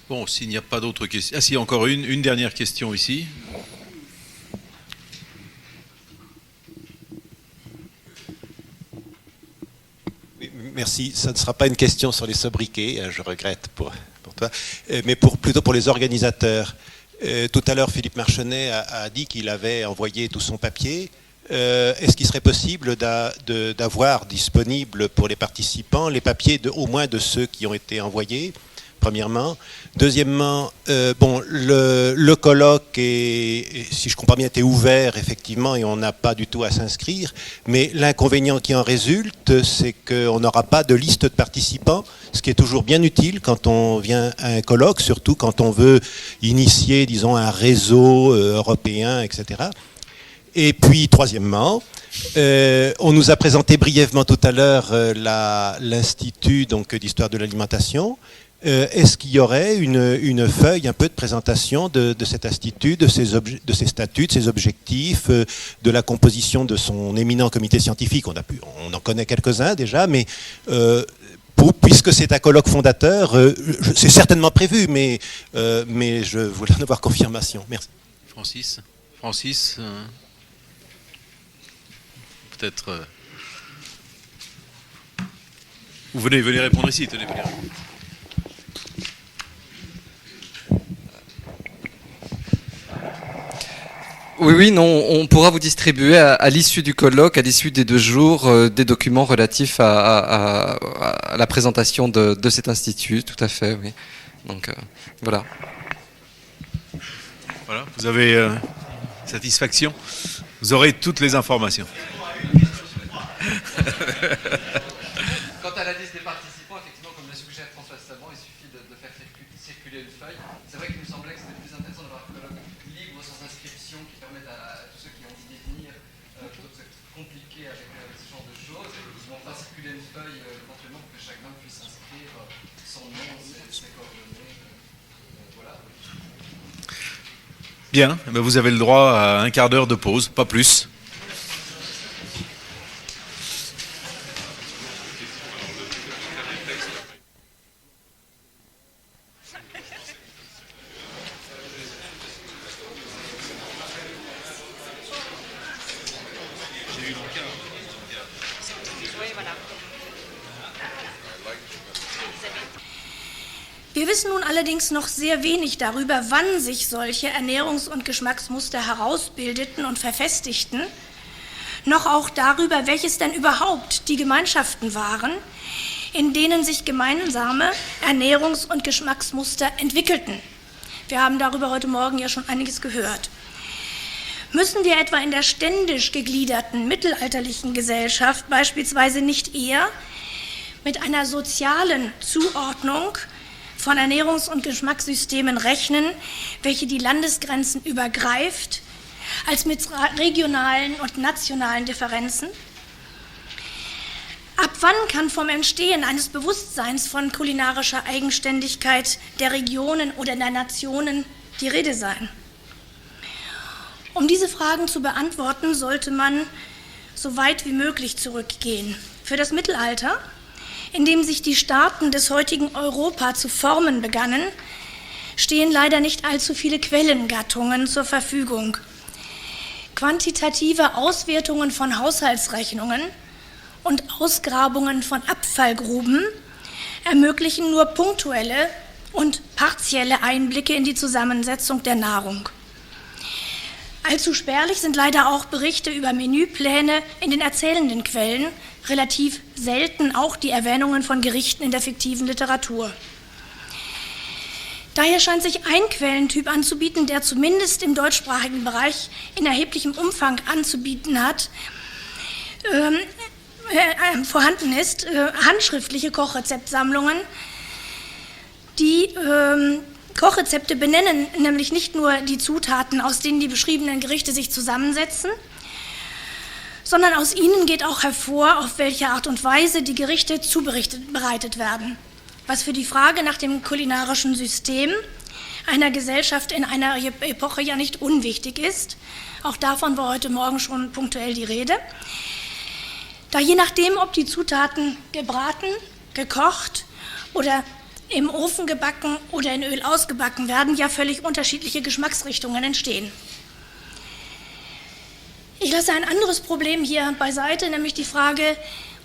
Bon, s'il n'y a pas d'autres questions... Ah si, encore une dernière question ici. Merci. Ça ne sera pas une question sur les sobriquets, je regrette pour toi, mais plutôt pour les organisateurs. Tout à l'heure, Philippe Marchenet a dit qu'il avait envoyé tout son papier. Est-ce qu'il serait possible d'avoir disponible pour les participants les papiers au moins de ceux qui ont été envoyés, premièrement. Deuxièmement, le colloque, si je comprends bien, était ouvert, effectivement, et on n'a pas du tout à s'inscrire. Mais l'inconvénient qui en résulte, c'est qu'on n'aura pas de liste de participants, ce qui est toujours bien utile quand on vient à un colloque, surtout quand on veut initier, disons, un réseau européen, etc. Et puis, troisièmement, on nous a présenté brièvement tout à l'heure l'Institut d'histoire de l'alimentation. Est-ce qu'il y aurait une feuille un peu de présentation de cet institut, de ses statuts, de ses objectifs, de la composition de son éminent comité scientifique? On en connaît quelques-uns déjà, mais puisque c'est un colloque fondateur, c'est certainement prévu, mais je voulais en avoir confirmation. Merci. Francis, peut-être... Vous venez répondre ici, tenez bien. Oui, non, on pourra vous distribuer à l'issue du colloque, à l'issue des 2 jours, des documents relatifs à la présentation de cet institut, tout à fait, oui. Donc, voilà. Voilà, vous avez satisfaction. Vous aurez toutes les informations. Quant à la liste des participants, effectivement, comme le suggère François Savant, il suffit de faire circuler une feuille. C'est vrai qu'il nous semblait que c'était plus intéressant d'avoir un colloque libre, sans inscription, qui permette à tous ceux qui ont envie d'y venir, plutôt que c'est compliqué avec ce genre de choses. On va circuler une feuille éventuellement pour que chacun puisse inscrire son nom, ses coordonnées. Voilà. Bien, vous avez le droit à un quart d'heure de pause, pas plus. Wir wissen nun allerdings noch sehr wenig darüber, wann sich solche Ernährungs- und Geschmacksmuster herausbildeten und verfestigten, noch auch darüber, welches denn überhaupt die Gemeinschaften waren, in denen sich gemeinsame Ernährungs- und Geschmacksmuster entwickelten. Wir haben darüber heute Morgen ja schon einiges gehört. Müssen wir etwa in der ständisch gegliederten mittelalterlichen Gesellschaft beispielsweise nicht eher mit einer sozialen Zuordnung von Ernährungs- und Geschmackssystemen rechnen, welche die Landesgrenzen übergreift, als mit regionalen und nationalen Differenzen? Ab wann kann vom Entstehen eines Bewusstseins von kulinarischer Eigenständigkeit der Regionen oder der Nationen die Rede sein? Um diese Fragen zu beantworten, sollte man so weit wie möglich zurückgehen. Für das Mittelalter, in dem sich die Staaten des heutigen Europa zu formen begannen, stehen leider nicht allzu viele Quellengattungen zur Verfügung. Quantitative Auswertungen von Haushaltsrechnungen und Ausgrabungen von Abfallgruben ermöglichen nur punktuelle und partielle Einblicke in die Zusammensetzung der Nahrung. Allzu spärlich sind leider auch Berichte über Menüpläne in den erzählenden Quellen, relativ selten auch die Erwähnungen von Gerichten in der fiktiven Literatur. Daher scheint sich ein Quellentyp anzubieten, der zumindest im deutschsprachigen Bereich in erheblichem Umfang anzubieten hat, vorhanden ist, handschriftliche Kochrezeptsammlungen, die Kochrezepte benennen nämlich nicht nur die Zutaten, aus denen die beschriebenen Gerichte sich zusammensetzen, sondern aus ihnen geht auch hervor, auf welche Art und Weise die Gerichte zubereitet werden, was für die Frage nach dem kulinarischen System einer Gesellschaft in einer Epoche ja nicht unwichtig ist. Auch davon war heute Morgen schon punktuell die Rede. Da je nachdem, ob die Zutaten gebraten, gekocht oder im Ofen gebacken oder in Öl ausgebacken werden, ja völlig unterschiedliche Geschmacksrichtungen entstehen. Ich lasse ein anderes Problem hier beiseite, nämlich die Frage,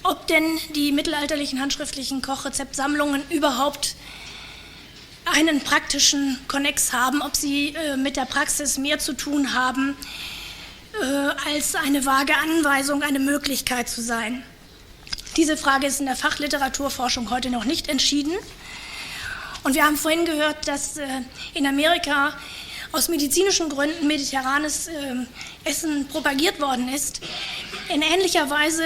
ob denn die mittelalterlichen handschriftlichen Kochrezeptsammlungen überhaupt einen praktischen Konnex haben, ob sie mit der Praxis mehr zu tun haben, als eine vage Anweisung, eine Möglichkeit zu sein. Diese Frage ist in der Fachliteraturforschung heute noch nicht entschieden. Und wir haben vorhin gehört, dass in Amerika aus medizinischen Gründen mediterranes Essen propagiert worden ist. In ähnlicher Weise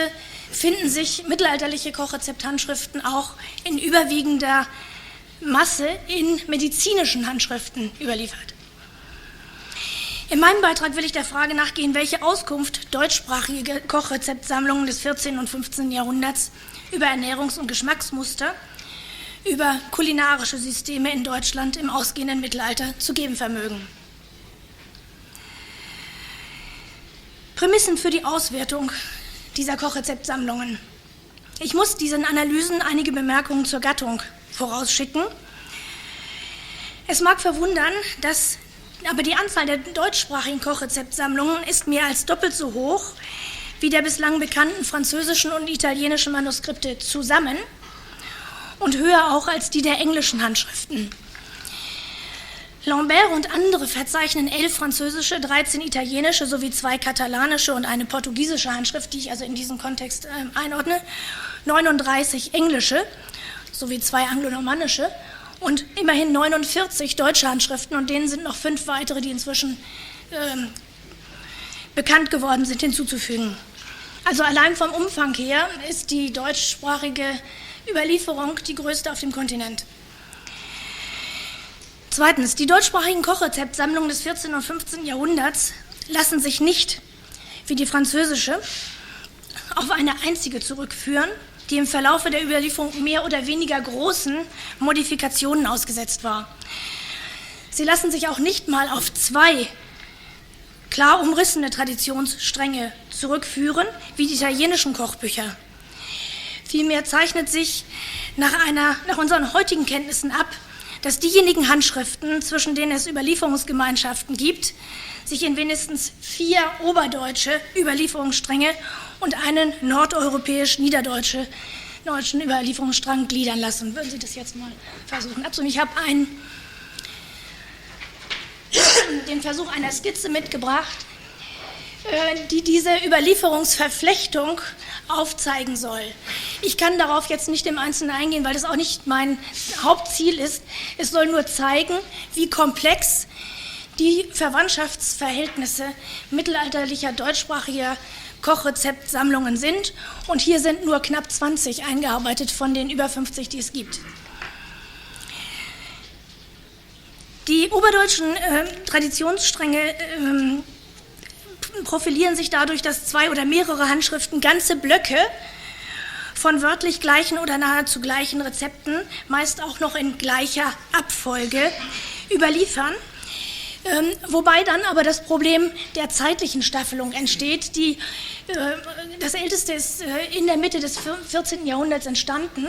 finden sich mittelalterliche Kochrezepthandschriften auch in überwiegender Masse in medizinischen Handschriften überliefert. In meinem Beitrag will ich der Frage nachgehen, welche Auskunft deutschsprachige Kochrezeptsammlungen des 14. und 15. Jahrhunderts über Ernährungs- und Geschmacksmuster, über kulinarische Systeme in Deutschland im ausgehenden Mittelalter zu geben vermögen. Prämissen für die Auswertung dieser Kochrezeptsammlungen. Ich muss diesen Analysen einige Bemerkungen zur Gattung vorausschicken. Es mag verwundern, dass aber die Anzahl der deutschsprachigen Kochrezeptsammlungen ist mehr als doppelt so hoch wie der bislang bekannten französischen und italienischen Manuskripte zusammen und höher auch als die der englischen Handschriften. Lambert und andere verzeichnen 11 französische, 13 italienische sowie 2 katalanische und eine portugiesische Handschrift, die ich also in diesen Kontext einordne, 39 englische sowie 2 anglonormannische und immerhin 49 deutsche Handschriften, und denen sind noch 5 weitere, die inzwischen bekannt geworden sind, hinzuzufügen. Also allein vom Umfang her ist die deutschsprachige Überlieferung die größte auf dem Kontinent. Zweitens, die deutschsprachigen Kochrezeptsammlungen des 14. und 15. Jahrhunderts lassen sich nicht, wie die französische, auf eine einzige zurückführen, die im Verlaufe der Überlieferung mehr oder weniger großen Modifikationen ausgesetzt war. Sie lassen sich auch nicht mal auf 2 klar umrissene Traditionsstränge zurückführen, wie die italienischen Kochbücher. Vielmehr zeichnet sich nach unseren heutigen Kenntnissen ab, dass diejenigen Handschriften, zwischen denen es Überlieferungsgemeinschaften gibt, sich in wenigstens 4 oberdeutsche Überlieferungsstränge und einen nordeuropäisch-niederdeutschen Überlieferungsstrang gliedern lassen. Würden Sie das jetzt mal versuchen abzunehmen? Ich habe den Versuch einer Skizze mitgebracht, die diese Überlieferungsverflechtung aufzeigen soll. Ich kann darauf jetzt nicht im Einzelnen eingehen, weil das auch nicht mein Hauptziel ist. Es soll nur zeigen, wie komplex die Verwandtschaftsverhältnisse mittelalterlicher deutschsprachiger Kochrezeptsammlungen sind. Und hier sind nur knapp 20 eingearbeitet von den über 50, die es gibt. Die oberdeutschen Traditionsstränge profilieren sich dadurch, dass 2 oder mehrere Handschriften ganze Blöcke von wörtlich gleichen oder nahezu gleichen Rezepten, meist auch noch in gleicher Abfolge, überliefern. Wobei dann aber das Problem der zeitlichen Staffelung entsteht. Das älteste ist in der Mitte des 14. Jahrhunderts entstanden.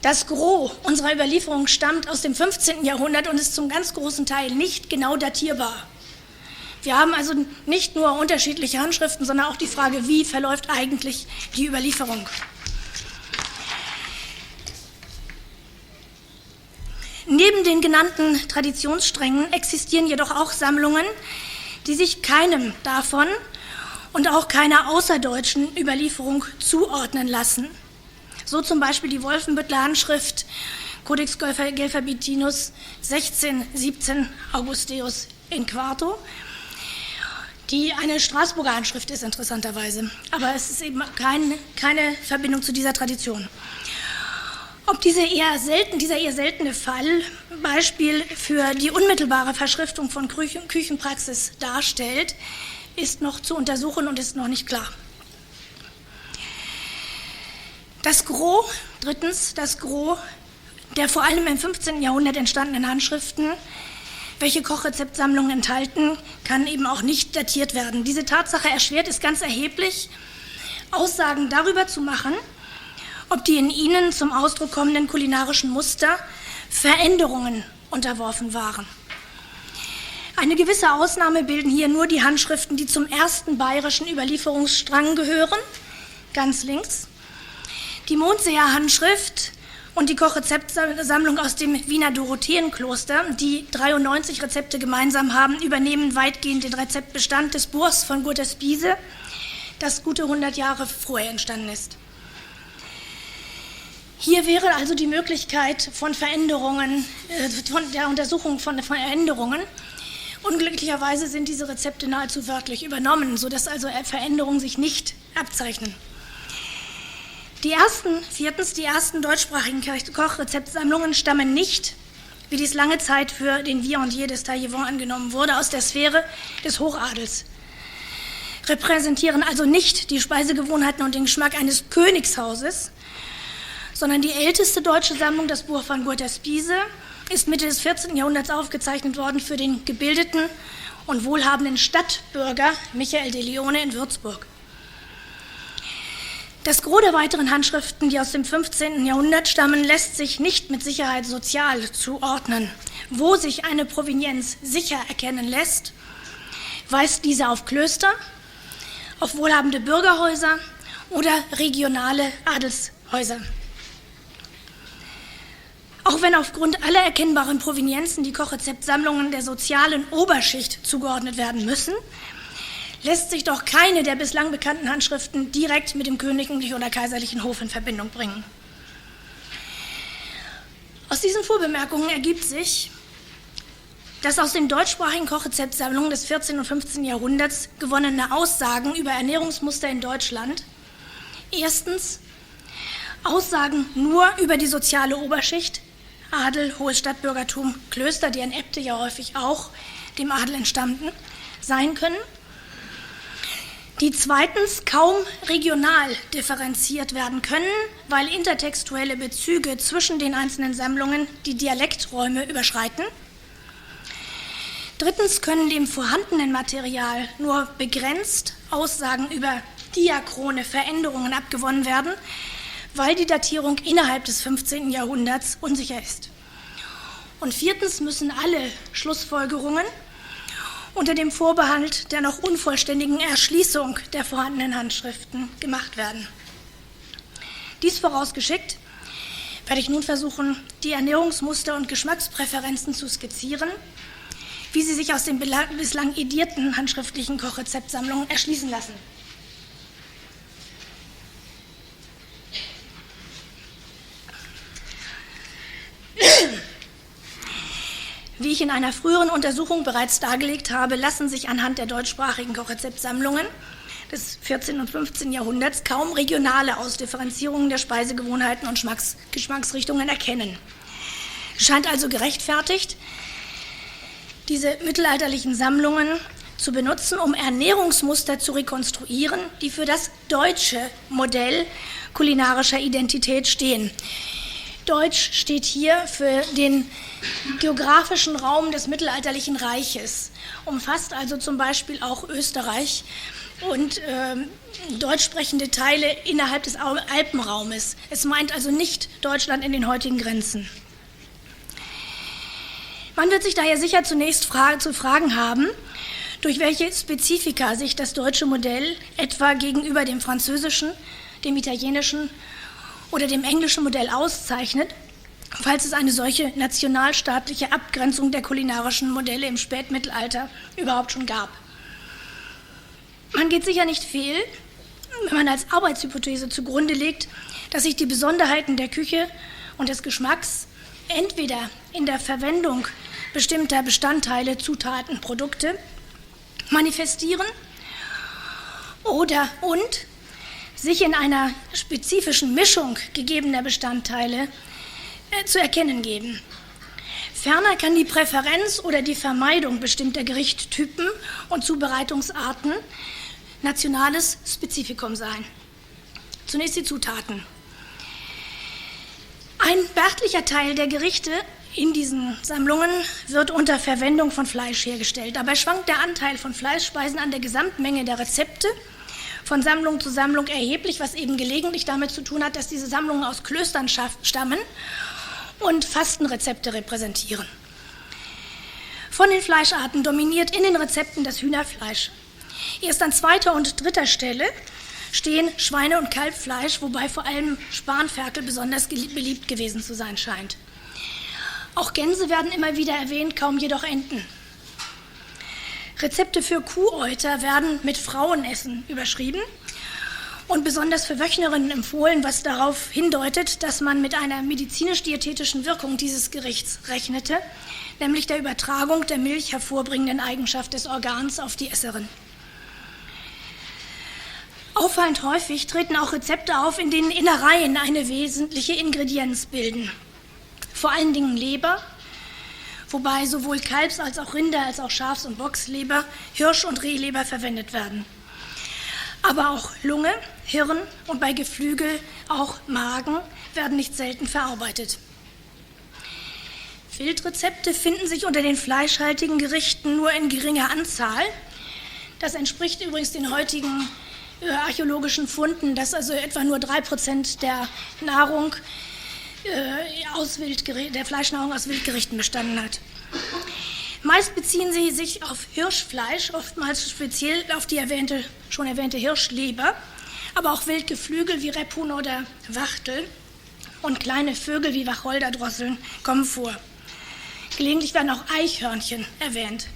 Das Gros unserer Überlieferung stammt aus dem 15. Jahrhundert und ist zum ganz großen Teil nicht genau datierbar. Wir haben also nicht nur unterschiedliche Handschriften, sondern auch die Frage, wie verläuft eigentlich die Überlieferung. Neben den genannten Traditionssträngen existieren jedoch auch Sammlungen, die sich keinem davon und auch keiner außerdeutschen Überlieferung zuordnen lassen. So zum Beispiel die Wolfenbüttler Handschrift Codex Gelferbitinus 1617 Augusteus in Quarto, die eine Straßburger Handschrift ist, interessanterweise. Aber es ist eben keine Verbindung zu dieser Tradition. Ob dieser eher seltene Fall Beispiel für die unmittelbare Verschriftung von Küchenpraxis darstellt, ist noch zu untersuchen und ist noch nicht klar. Drittens, das Gros der vor allem im 15. Jahrhundert entstandenen Handschriften, welche Kochrezeptsammlungen enthalten, kann eben auch nicht datiert werden. Diese Tatsache erschwert es ganz erheblich, Aussagen darüber zu machen, ob die in ihnen zum Ausdruck kommenden kulinarischen Muster Veränderungen unterworfen waren. Eine gewisse Ausnahme bilden hier nur die Handschriften, die zum ersten bayerischen Überlieferungsstrang gehören, ganz links. Die Mondseher-Handschrift und die Kochrezeptsammlung aus dem Wiener Dorotheenkloster, die 93 Rezepte gemeinsam haben, übernehmen weitgehend den Rezeptbestand des Buchs von Gurter-Spiese, das gute 100 Jahre vorher entstanden ist. Hier wäre also die Möglichkeit von Veränderungen, von der Untersuchung von Veränderungen. Unglücklicherweise sind diese Rezepte nahezu wörtlich übernommen, sodass also Veränderungen sich nicht abzeichnen. Viertens, die ersten deutschsprachigen Kochrezeptsammlungen stammen nicht, wie dies lange Zeit für den Viandier des Taillevent angenommen wurde, aus der Sphäre des Hochadels. Repräsentieren also nicht die Speisegewohnheiten und den Geschmack eines Königshauses, sondern die älteste deutsche Sammlung, das Buch von Gurter-Spiese, ist Mitte des 14. Jahrhunderts aufgezeichnet worden für den gebildeten und wohlhabenden Stadtbürger Michael de Leone in Würzburg. Das Gros der weiteren Handschriften, die aus dem 15. Jahrhundert stammen, lässt sich nicht mit Sicherheit sozial zuordnen. Wo sich eine Provenienz sicher erkennen lässt, weist diese auf Klöster, auf wohlhabende Bürgerhäuser oder regionale Adelshäuser. Auch wenn aufgrund aller erkennbaren Provenienzen die Kochrezeptsammlungen der sozialen Oberschicht zugeordnet werden müssen, lässt sich doch keine der bislang bekannten Handschriften direkt mit dem königlichen oder kaiserlichen Hof in Verbindung bringen. Aus diesen Vorbemerkungen ergibt sich, dass aus den deutschsprachigen Kochrezeptsammlungen des 14. und 15. Jahrhunderts gewonnene Aussagen über Ernährungsmuster in Deutschland erstens Aussagen nur über die soziale Oberschicht, Adel, hohes Stadtbürgertum, Klöster, deren Äbte ja häufig auch dem Adel entstammten, sein können, die zweitens kaum regional differenziert werden können, weil intertextuelle Bezüge zwischen den einzelnen Sammlungen die Dialekträume überschreiten. Drittens können dem vorhandenen Material nur begrenzt Aussagen über diachrone Veränderungen abgewonnen werden, weil die Datierung innerhalb des 15. Jahrhunderts unsicher ist. Und viertens müssen alle Schlussfolgerungen unter dem Vorbehalt der noch unvollständigen Erschließung der vorhandenen Handschriften gemacht werden. Dies vorausgeschickt, werde ich nun versuchen, die Ernährungsmuster und Geschmackspräferenzen zu skizzieren, wie sie sich aus den bislang edierten handschriftlichen Kochrezeptsammlungen erschließen lassen. Wie ich in einer früheren Untersuchung bereits dargelegt habe, lassen sich anhand der deutschsprachigen Kochrezeptsammlungen des 14. und 15. Jahrhunderts kaum regionale Ausdifferenzierungen der Speisegewohnheiten und Geschmacksrichtungen erkennen. Es scheint also gerechtfertigt, diese mittelalterlichen Sammlungen zu benutzen, um Ernährungsmuster zu rekonstruieren, die für das deutsche Modell kulinarischer Identität stehen. Deutsch steht hier für den geografischen Raum des Mittelalterlichen Reiches, umfasst also zum Beispiel auch Österreich und deutsch sprechende Teile innerhalb des Alpenraumes. Es meint also nicht Deutschland in den heutigen Grenzen. Man wird sich daher sicher zunächst zu fragen haben, durch welche Spezifika sich das deutsche Modell etwa gegenüber dem französischen, dem italienischen oder dem englischen Modell auszeichnet, falls es eine solche nationalstaatliche Abgrenzung der kulinarischen Modelle im Spätmittelalter überhaupt schon gab. Man geht sicher nicht fehl, wenn man als Arbeitshypothese zugrunde legt, dass sich die Besonderheiten der Küche und des Geschmacks entweder in der Verwendung bestimmter Bestandteile, Zutaten, Produkte manifestieren oder sich in einer spezifischen Mischung gegebener Bestandteile zu erkennen geben. Ferner kann die Präferenz oder die Vermeidung bestimmter Gerichtstypen und Zubereitungsarten nationales Spezifikum sein. Zunächst die Zutaten. Ein beachtlicher Teil der Gerichte in diesen Sammlungen wird unter Verwendung von Fleisch hergestellt. Dabei schwankt der Anteil von Fleischspeisen an der Gesamtmenge der Rezepte von Sammlung zu Sammlung erheblich, was eben gelegentlich damit zu tun hat, dass diese Sammlungen aus Klöstern stammen und Fastenrezepte repräsentieren. Von den Fleischarten dominiert in den Rezepten das Hühnerfleisch. Erst an 2. und 3. Stelle stehen Schweine- und Kalbfleisch, wobei vor allem Spanferkel besonders beliebt gewesen zu sein scheint. Auch Gänse werden immer wieder erwähnt, kaum jedoch Enten. Rezepte für Kuhäuter werden mit Frauenessen überschrieben und besonders für Wöchnerinnen empfohlen, was darauf hindeutet, dass man mit einer medizinisch-diätetischen Wirkung dieses Gerichts rechnete, nämlich der Übertragung der Milch hervorbringenden Eigenschaft des Organs auf die Esserin. Auffallend häufig treten auch Rezepte auf, in denen Innereien eine wesentliche Ingredienz bilden. Vor allen Dingen Leber, wobei sowohl Kalbs- als auch Rinder- als auch Schafs- und Bocksleber, Hirsch- und Rehleber verwendet werden. Aber auch Lunge, Hirn und bei Geflügel auch Magen werden nicht selten verarbeitet. Wildrezepte finden sich unter den fleischhaltigen Gerichten nur in geringer Anzahl. Das entspricht übrigens den heutigen archäologischen Funden, dass also etwa nur 3% der Nahrung der Fleischnahrung aus Wildgerichten bestanden hat. Meist beziehen sie sich auf Hirschfleisch, oftmals speziell auf die schon erwähnte Hirschleber, aber auch Wildgeflügel wie Rebhuhn oder Wachtel und kleine Vögel wie Wacholderdrosseln kommen vor. Gelegentlich werden auch Eichhörnchen erwähnt.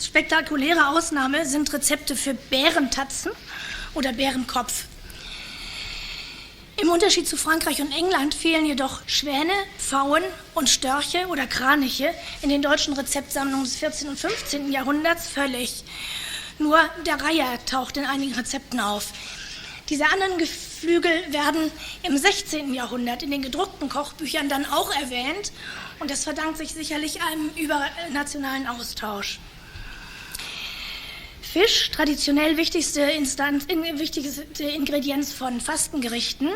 Spektakuläre Ausnahme sind Rezepte für Bärentatzen oder Bärenkopf. Im Unterschied zu Frankreich und England fehlen jedoch Schwäne, Pfauen und Störche oder Kraniche in den deutschen Rezeptsammlungen des 14. und 15. Jahrhunderts völlig. Nur der Reiher taucht in einigen Rezepten auf. Diese anderen Geflügel werden im 16. Jahrhundert in den gedruckten Kochbüchern dann auch erwähnt und das verdankt sich sicherlich einem übernationalen Austausch. Fisch, traditionell wichtigste Ingredienz von Fastengerichten,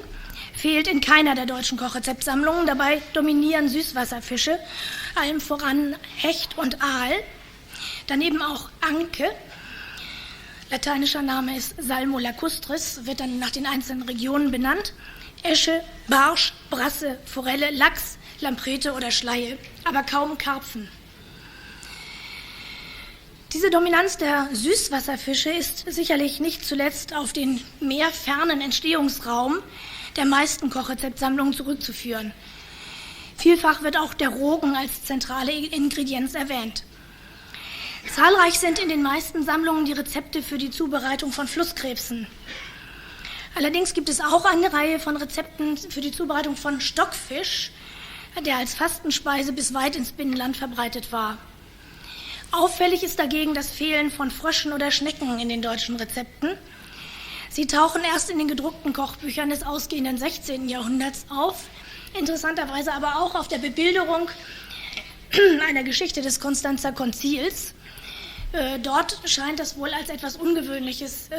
fehlt in keiner der deutschen Kochrezeptsammlungen. Dabei dominieren Süßwasserfische, allem voran Hecht und Aal, daneben auch Anke. Lateinischer Name ist Salmo lacustris, wird dann nach den einzelnen Regionen benannt. Esche, Barsch, Brasse, Forelle, Lachs, Lamprete oder Schleie, aber kaum Karpfen. Diese Dominanz der Süßwasserfische ist sicherlich nicht zuletzt auf den meerfernen Entstehungsraum der meisten Kochrezeptsammlungen zurückzuführen. Vielfach wird auch der Rogen als zentrale Ingredienz erwähnt. Zahlreich sind in den meisten Sammlungen die Rezepte für die Zubereitung von Flusskrebsen. Allerdings gibt es auch eine Reihe von Rezepten für die Zubereitung von Stockfisch, der als Fastenspeise bis weit ins Binnenland verbreitet war. Auffällig ist dagegen das Fehlen von Fröschen oder Schnecken in den deutschen Rezepten. Sie tauchen erst in den gedruckten Kochbüchern des ausgehenden 16. Jahrhunderts auf, interessanterweise aber auch auf der Bebilderung einer Geschichte des Konstanzer Konzils. Dort scheint das wohl als etwas Ungewöhnliches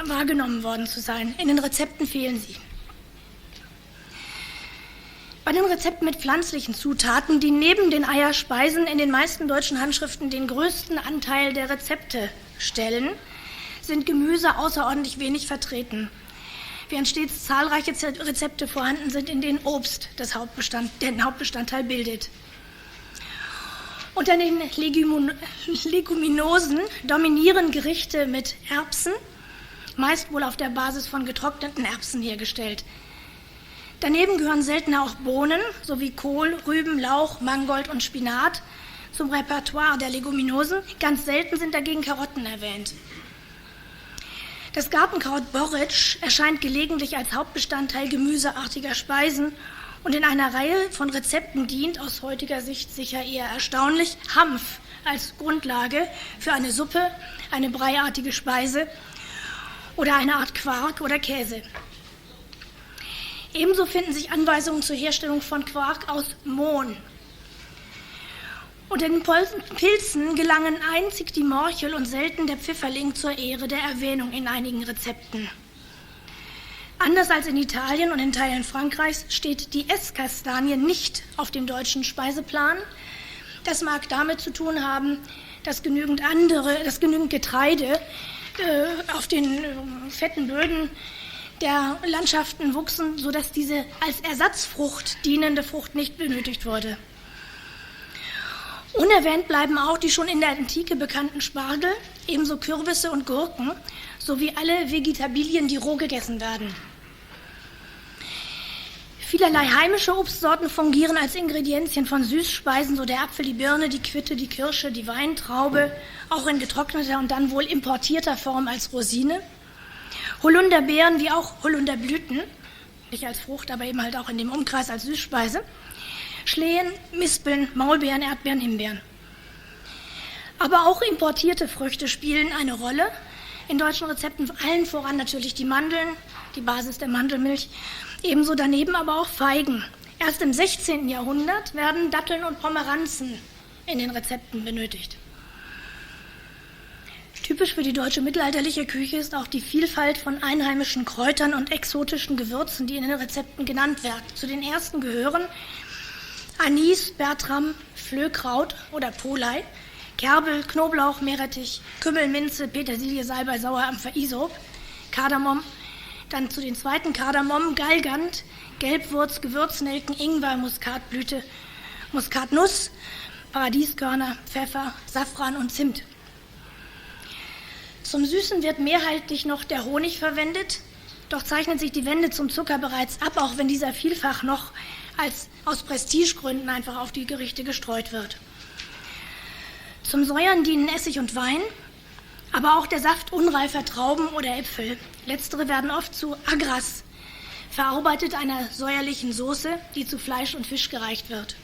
wahrgenommen worden zu sein. In den Rezepten fehlen sie. Bei den Rezepten mit pflanzlichen Zutaten, die neben den Eierspeisen in den meisten deutschen Handschriften den größten Anteil der Rezepte stellen, sind Gemüse außerordentlich wenig vertreten, während stets zahlreiche Rezepte vorhanden sind, in denen Obst den Hauptbestandteil bildet. Unter den Leguminosen dominieren Gerichte mit Erbsen, meist wohl auf der Basis von getrockneten Erbsen hergestellt. Daneben gehören seltener auch Bohnen sowie Kohl, Rüben, Lauch, Mangold und Spinat zum Repertoire der Leguminosen. Ganz selten sind dagegen Karotten erwähnt. Das Gartenkraut Borretsch erscheint gelegentlich als Hauptbestandteil gemüseartiger Speisen und in einer Reihe von Rezepten dient, aus heutiger Sicht sicher eher erstaunlich, Hanf als Grundlage für eine Suppe, eine breiartige Speise oder eine Art Quark oder Käse. Ebenso finden sich Anweisungen zur Herstellung von Quark aus Mohn. Unter den Pilzen gelangen einzig die Morchel und selten der Pfifferling zur Ehre der Erwähnung in einigen Rezepten. Anders als in Italien und in Teilen Frankreichs steht die Esskastanie nicht auf dem deutschen Speiseplan. Das mag damit zu tun haben, dass genügend Getreide auf den fetten Böden der Landschaften wuchsen, sodass diese als Ersatzfrucht dienende Frucht nicht benötigt wurde. Unerwähnt bleiben auch die schon in der Antike bekannten Spargel, ebenso Kürbisse und Gurken, sowie alle Vegetabilien, die roh gegessen werden. Vielerlei heimische Obstsorten fungieren als Ingredienzien von Süßspeisen, so der Apfel, die Birne, die Quitte, die Kirsche, die Weintraube, auch in getrockneter und dann wohl importierter Form als Rosine. Holunderbeeren wie auch Holunderblüten, nicht als Frucht, aber eben halt auch in dem Umkreis als Süßspeise. Schlehen, Mispeln, Maulbeeren, Erdbeeren, Himbeeren. Aber auch importierte Früchte spielen eine Rolle. In deutschen Rezepten allen voran natürlich die Mandeln, die Basis der Mandelmilch, ebenso daneben aber auch Feigen. Erst im 16. Jahrhundert werden Datteln und Pomeranzen in den Rezepten benötigt. Typisch für die deutsche mittelalterliche Küche ist auch die Vielfalt von einheimischen Kräutern und exotischen Gewürzen, die in den Rezepten genannt werden. Zu den ersten gehören Anis, Bertram, Flöhkraut oder Polei, Kerbel, Knoblauch, Meerrettich, Kümmel, Minze, Petersilie, Salbei, Sauerampfer, Isop, Kardamom, dann zu den zweiten Kardamom, Galgant, Gelbwurz, Gewürznelken, Ingwer, Muskatblüte, Muskatnuss, Paradieskörner, Pfeffer, Safran und Zimt. Zum Süßen wird mehrheitlich noch der Honig verwendet, doch zeichnet sich die Wende zum Zucker bereits ab, auch wenn dieser vielfach noch als aus Prestigegründen einfach auf die Gerichte gestreut wird. Zum Säuern dienen Essig und Wein, aber auch der Saft unreifer Trauben oder Äpfel. Letztere werden oft zu Agras verarbeitet, einer säuerlichen Soße, die zu Fleisch und Fisch gereicht wird.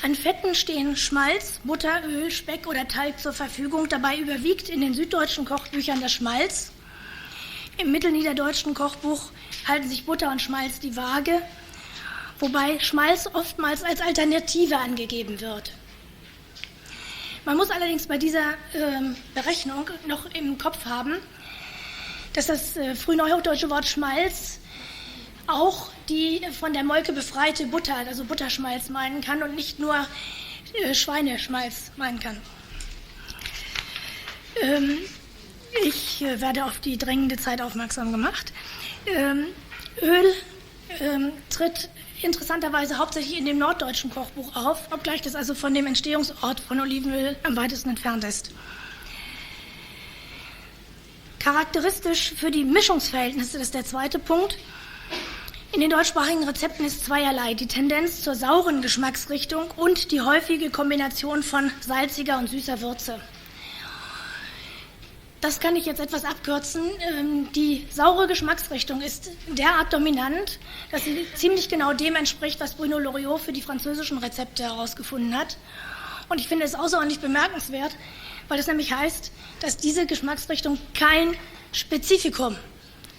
An Fetten stehen Schmalz, Butter, Öl, Speck oder Talg zur Verfügung. Dabei überwiegt in den süddeutschen Kochbüchern der Schmalz. Im mittelniederdeutschen Kochbuch halten sich Butter und Schmalz die Waage, wobei Schmalz oftmals als Alternative angegeben wird. Man muss allerdings bei dieser Berechnung noch im Kopf haben, dass das frühneuhochdeutsche Wort Schmalz auch die von der Molke befreite Butter, also Butterschmalz meinen kann und nicht nur Schweineschmalz meinen kann. Ich werde auf die drängende Zeit aufmerksam gemacht. Öl tritt interessanterweise hauptsächlich in dem norddeutschen Kochbuch auf, obgleich das also von dem Entstehungsort von Olivenöl am weitesten entfernt ist. Charakteristisch für die Mischungsverhältnisse, das ist der zweite Punkt, in den deutschsprachigen Rezepten ist zweierlei: die Tendenz zur sauren Geschmacksrichtung und die häufige Kombination von salziger und süßer Würze. Das kann ich jetzt etwas abkürzen. Die saure Geschmacksrichtung ist derart dominant, dass sie ziemlich genau dem entspricht, was Bruno Loriot für die französischen Rezepte herausgefunden hat. Und ich finde es außerordentlich bemerkenswert, weil es nämlich heißt, dass diese Geschmacksrichtung kein Spezifikum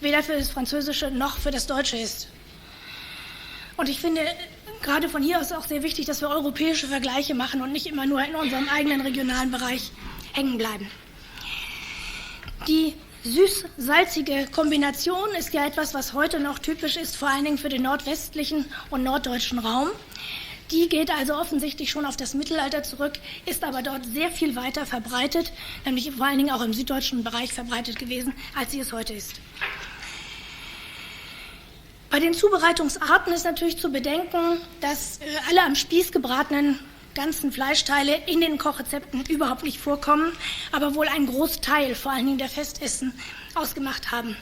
weder für das Französische noch für das Deutsche ist. Und ich finde gerade von hier aus auch sehr wichtig, dass wir europäische Vergleiche machen und nicht immer nur in unserem eigenen regionalen Bereich hängen bleiben. Die süß-salzige Kombination ist ja etwas, was heute noch typisch ist, vor allen Dingen für den nordwestlichen und norddeutschen Raum. Die geht also offensichtlich schon auf das Mittelalter zurück, ist aber dort sehr viel weiter verbreitet, nämlich vor allen Dingen auch im süddeutschen Bereich verbreitet gewesen, als sie es heute ist. Bei den Zubereitungsarten ist natürlich zu bedenken, dass alle am Spieß gebratenen ganzen Fleischteile in den Kochrezepten überhaupt nicht vorkommen, aber wohl einen Großteil, vor allen Dingen der Festessen, ausgemacht haben.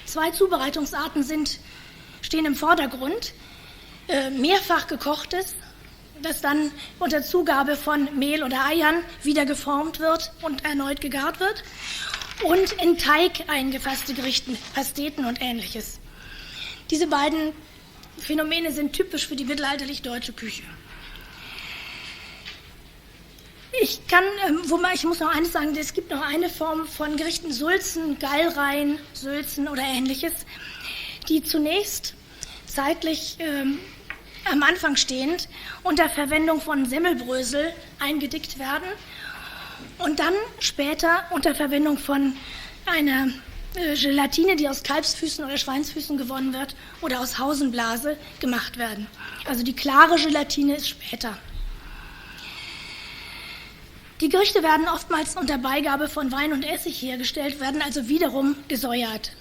Zwei Zubereitungsarten stehen im Vordergrund. Mehrfach gekochtes, das dann unter Zugabe von Mehl oder Eiern wieder geformt wird und erneut gegart wird, und in Teig eingefasste Gerichte, Pasteten und Ähnliches. Diese beiden Phänomene sind typisch für die mittelalterlich-deutsche Küche. Ich muss noch eines sagen, es gibt noch eine Form von Gerichten, Sulzen, Gallreien, Sülzen oder Ähnliches, die zunächst zeitlich am Anfang stehend unter Verwendung von Semmelbrösel eingedickt werden und dann später unter Verwendung von einer Gelatine, die aus Kalbsfüßen oder Schweinsfüßen gewonnen wird, oder aus Hausenblase gemacht werden. Also die klare Gelatine ist später. Die Gerichte werden oftmals unter Beigabe von Wein und Essig hergestellt, werden also wiederum gesäuert.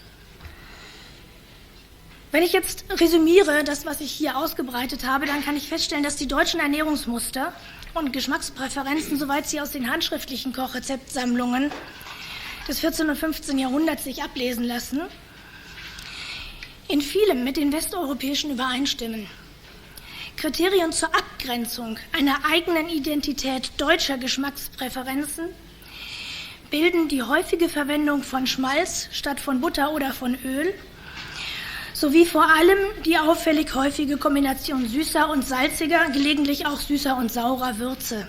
Wenn ich jetzt resümiere, das, was ich hier ausgebreitet habe, dann kann ich feststellen, dass die deutschen Ernährungsmuster und Geschmackspräferenzen, soweit sie aus den handschriftlichen Kochrezeptsammlungen des 14. und 15. Jahrhunderts sich ablesen lassen, in vielem mit den westeuropäischen übereinstimmen. Kriterien zur Abgrenzung einer eigenen Identität deutscher Geschmackspräferenzen bilden die häufige Verwendung von Schmalz statt von Butter oder von Öl, sowie vor allem die auffällig häufige Kombination süßer und salziger, gelegentlich auch süßer und saurer Würze.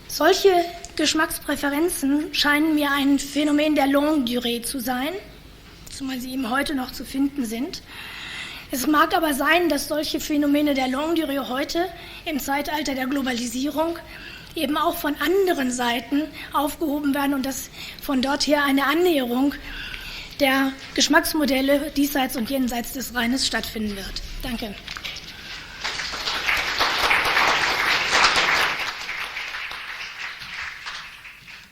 Solche Geschmackspräferenzen scheinen mir ein Phänomen der Longue Durée zu sein, zumal sie eben heute noch zu finden sind. Es mag aber sein, dass solche Phänomene der Longue Durée heute im Zeitalter der Globalisierung eben auch von anderen Seiten aufgehoben werden und dass von dort her eine Annäherung der Geschmacksmodelle diesseits und jenseits des Rheines stattfinden wird. Danke.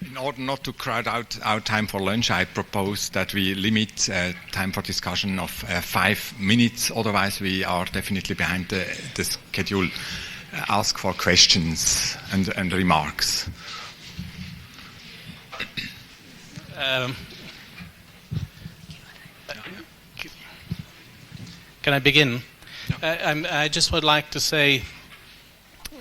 In order not to crowd out our time for lunch, I propose that we limit time for discussion of 5 minutes. Otherwise, we are definitely behind the schedule. Ask for questions and remarks. Can I begin? I just would like to say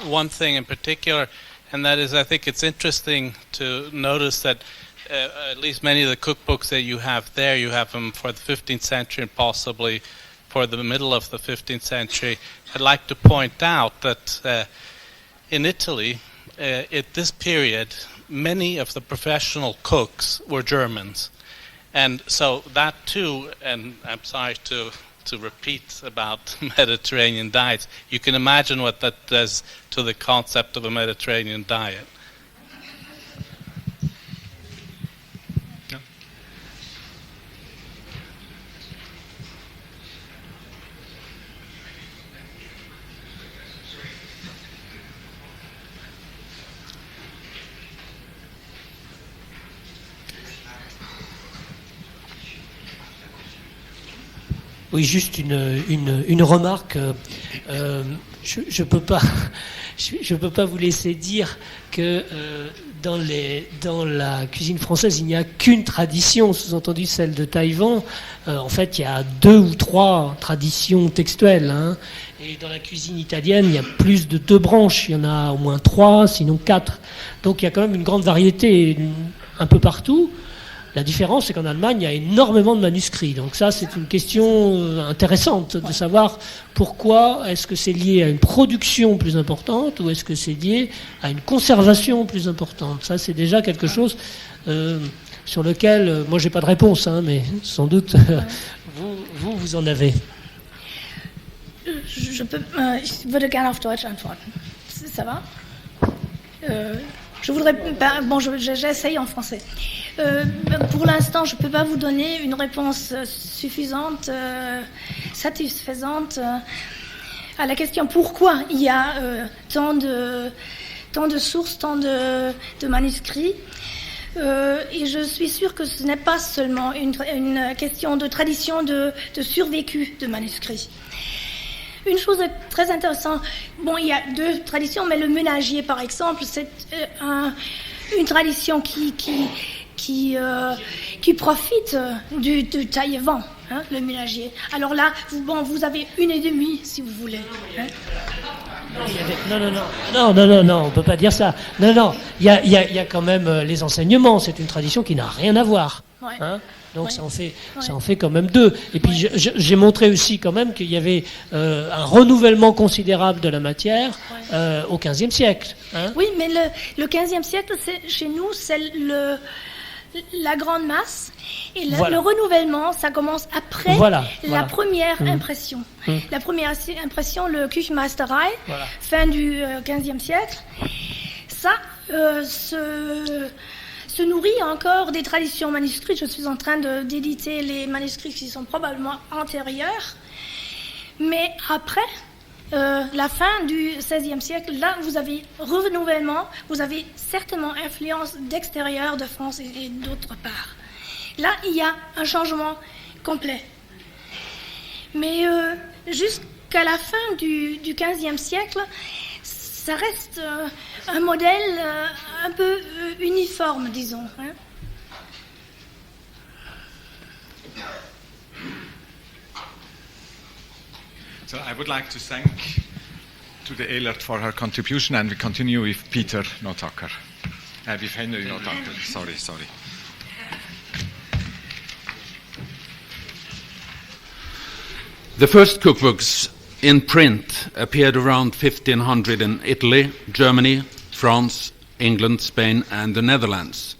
one thing in particular, and that is I think it's interesting to notice that at least many of the cookbooks that you have there, you have them for the 15th century and possibly for the middle of the 15th century. I'd like to point out that in Italy, at this period, many of the professional cooks were Germans. And so that too, and I'm sorry to repeat about Mediterranean diets, you can imagine what that does to the concept of a Mediterranean diet. Oui, juste une remarque. Je peux pas vous laisser dire que dans la cuisine française, il n'y a qu'une tradition, sous-entendu celle de Taïwan. En fait, il y a 2 ou 3 traditions textuelles. Hein. Et dans la cuisine italienne, il y a plus de 2 branches. Il y en a au moins 3, sinon 4. Donc il y a quand même une grande variété un peu partout. La différence, c'est qu'en Allemagne, il y a énormément de manuscrits. Donc ça, c'est une question intéressante de savoir pourquoi est-ce que c'est lié à une production plus importante ou est-ce que c'est lié à une conservation plus importante. Ça, c'est déjà quelque chose sur lequel, moi, j'ai pas de réponse, hein, mais sans doute, vous en avez. Ich würde gerne auf Deutsch antworten. Ça va? J'essaye en français. Pour l'instant, je ne peux pas vous donner une réponse suffisante, satisfaisante à la question pourquoi il y a tant de sources, tant de manuscrits. Et je suis sûre que ce n'est pas seulement une question de tradition de survécu de manuscrits. Une chose très intéressante, bon, il y a 2 traditions, mais le ménagier, par exemple, c'est une tradition qui profite du Taïwan, hein, le ménagier. Alors là, vous avez 1,5 si vous voulez. Hein. Non, on peut pas dire ça. Non, il y a quand même les enseignements. C'est une tradition qui n'a rien à voir. Ouais. Hein. Donc ouais. ça en fait quand même 2. Et puis j'ai montré aussi quand même qu'il y avait un renouvellement considérable de la matière au XVe siècle. Hein. Oui, mais le XVe siècle, chez nous, c'est la grande masse. Et le renouvellement, ça commence après la première impression. La première impression, le Küchenmeisterei, fin du XVe siècle, ça se nourrit encore des traditions manuscrites. Je suis en train d'éditer les manuscrits qui sont probablement antérieurs. Mais après, la fin du XVIe siècle, là, vous avez renouvellement, vous avez certainement influence d'extérieur, de France et d'autre part. Là, il y a un changement complet. Mais jusqu'à la fin du XVe siècle, ça reste un modèle un peu uniforme, disons. Hein. So I would like to thank to the EHLERT for her contribution, and we continue with Peter Notacker. With Henry Notacker, sorry. The first cookbooks in print appeared around 1500 in Italy, Germany, France, England, Spain, and the Netherlands.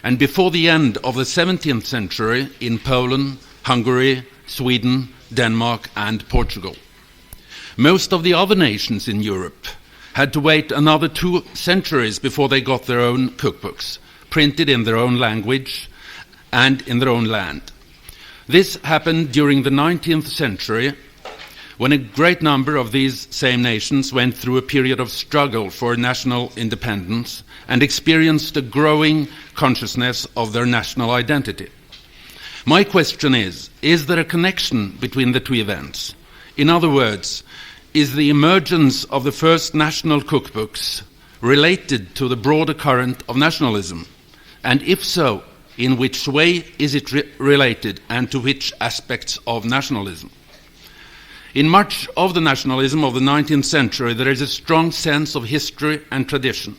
And before the end of the 17th century in Poland, Hungary, Sweden, Denmark, and Portugal. Most of the other nations in Europe had to wait another 2 centuries before they got their own cookbooks, printed in their own language and in their own land. This happened during the 19th century, when a great number of these same nations went through a period of struggle for national independence and experienced a growing consciousness of their national identity. My question is there a connection between the two events? In other words, is the emergence of the first national cookbooks related to the broader current of nationalism? And if so, in which way is it related, and to which aspects of nationalism? In much of the nationalism of the 19th century, there is a strong sense of history and tradition.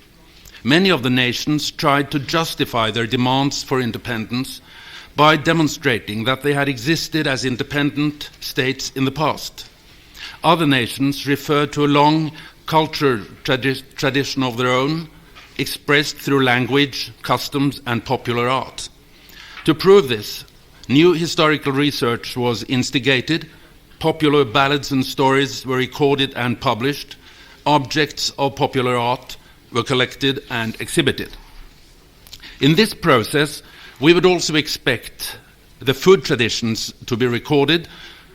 Many of the nations tried to justify their demands for independence by demonstrating that they had existed as independent states in the past. Other nations referred to a long cultural tradition of their own, expressed through language, customs, and popular art. To prove this, new historical research was instigated, popular ballads and stories were recorded and published, objects of popular art were collected and exhibited. In this process, we would also expect the food traditions to be recorded,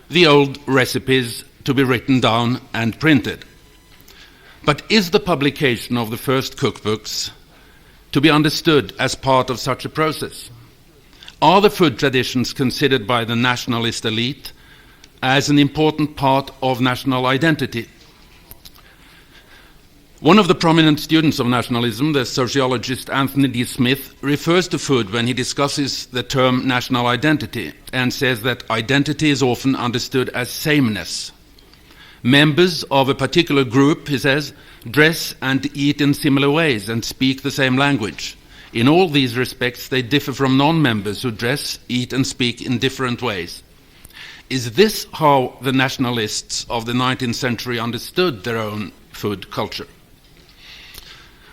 the old recipes to be written down and printed. But is the publication of the first cookbooks to be understood as part of such a process? Are the food traditions considered by the nationalist elite as an important part of national identity? One of the prominent students of nationalism, the sociologist Anthony D. Smith, refers to food when he discusses the term national identity and says that identity is often understood as sameness. Members of a particular group, he says, dress and eat in similar ways and speak the same language. In all these respects, they differ from non-members who dress, eat, and speak in different ways. Is this how the nationalists of the 19th century understood their own food culture?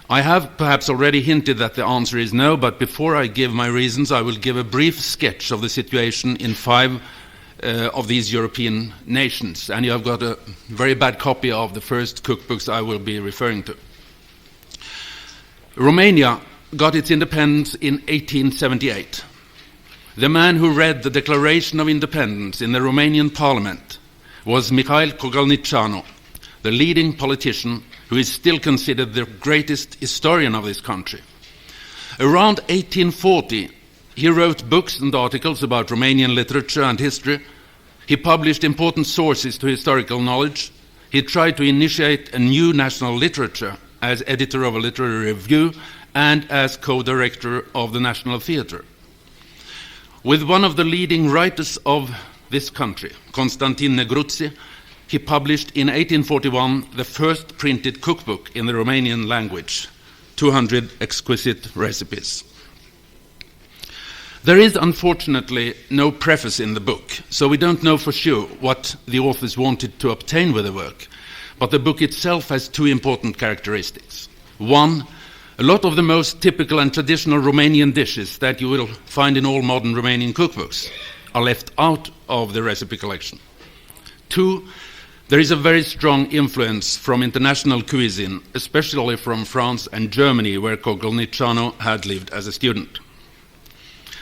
I have perhaps already hinted that the answer is no, but before I give my reasons, I will give a brief sketch of the situation in 5 of these European nations. And you have got a very bad copy of the first cookbooks I will be referring to. Romania got its independence in 1878. The man who read the Declaration of Independence in the Romanian parliament was Mikhail Kogalnicianu, the leading politician who is still considered the greatest historian of this country. Around 1840, he wrote books and articles about Romanian literature and history. He published important sources to historical knowledge. He tried to initiate a new national literature as editor of a literary review and as co-director of the National Theatre. With one of the leading writers of this country, Constantin Negruți, he published in 1841 the first printed cookbook in the Romanian language, 200 exquisite recipes. There is unfortunately no preface in the book, so we don't know for sure what the authors wanted to obtain with the work, but the book itself has 2 important characteristics. One, a lot of the most typical and traditional Romanian dishes that you will find in all modern Romanian cookbooks are left out of the recipe collection. 2, there is a very strong influence from international cuisine, especially from France and Germany, where Kogalnicianu had lived as a student.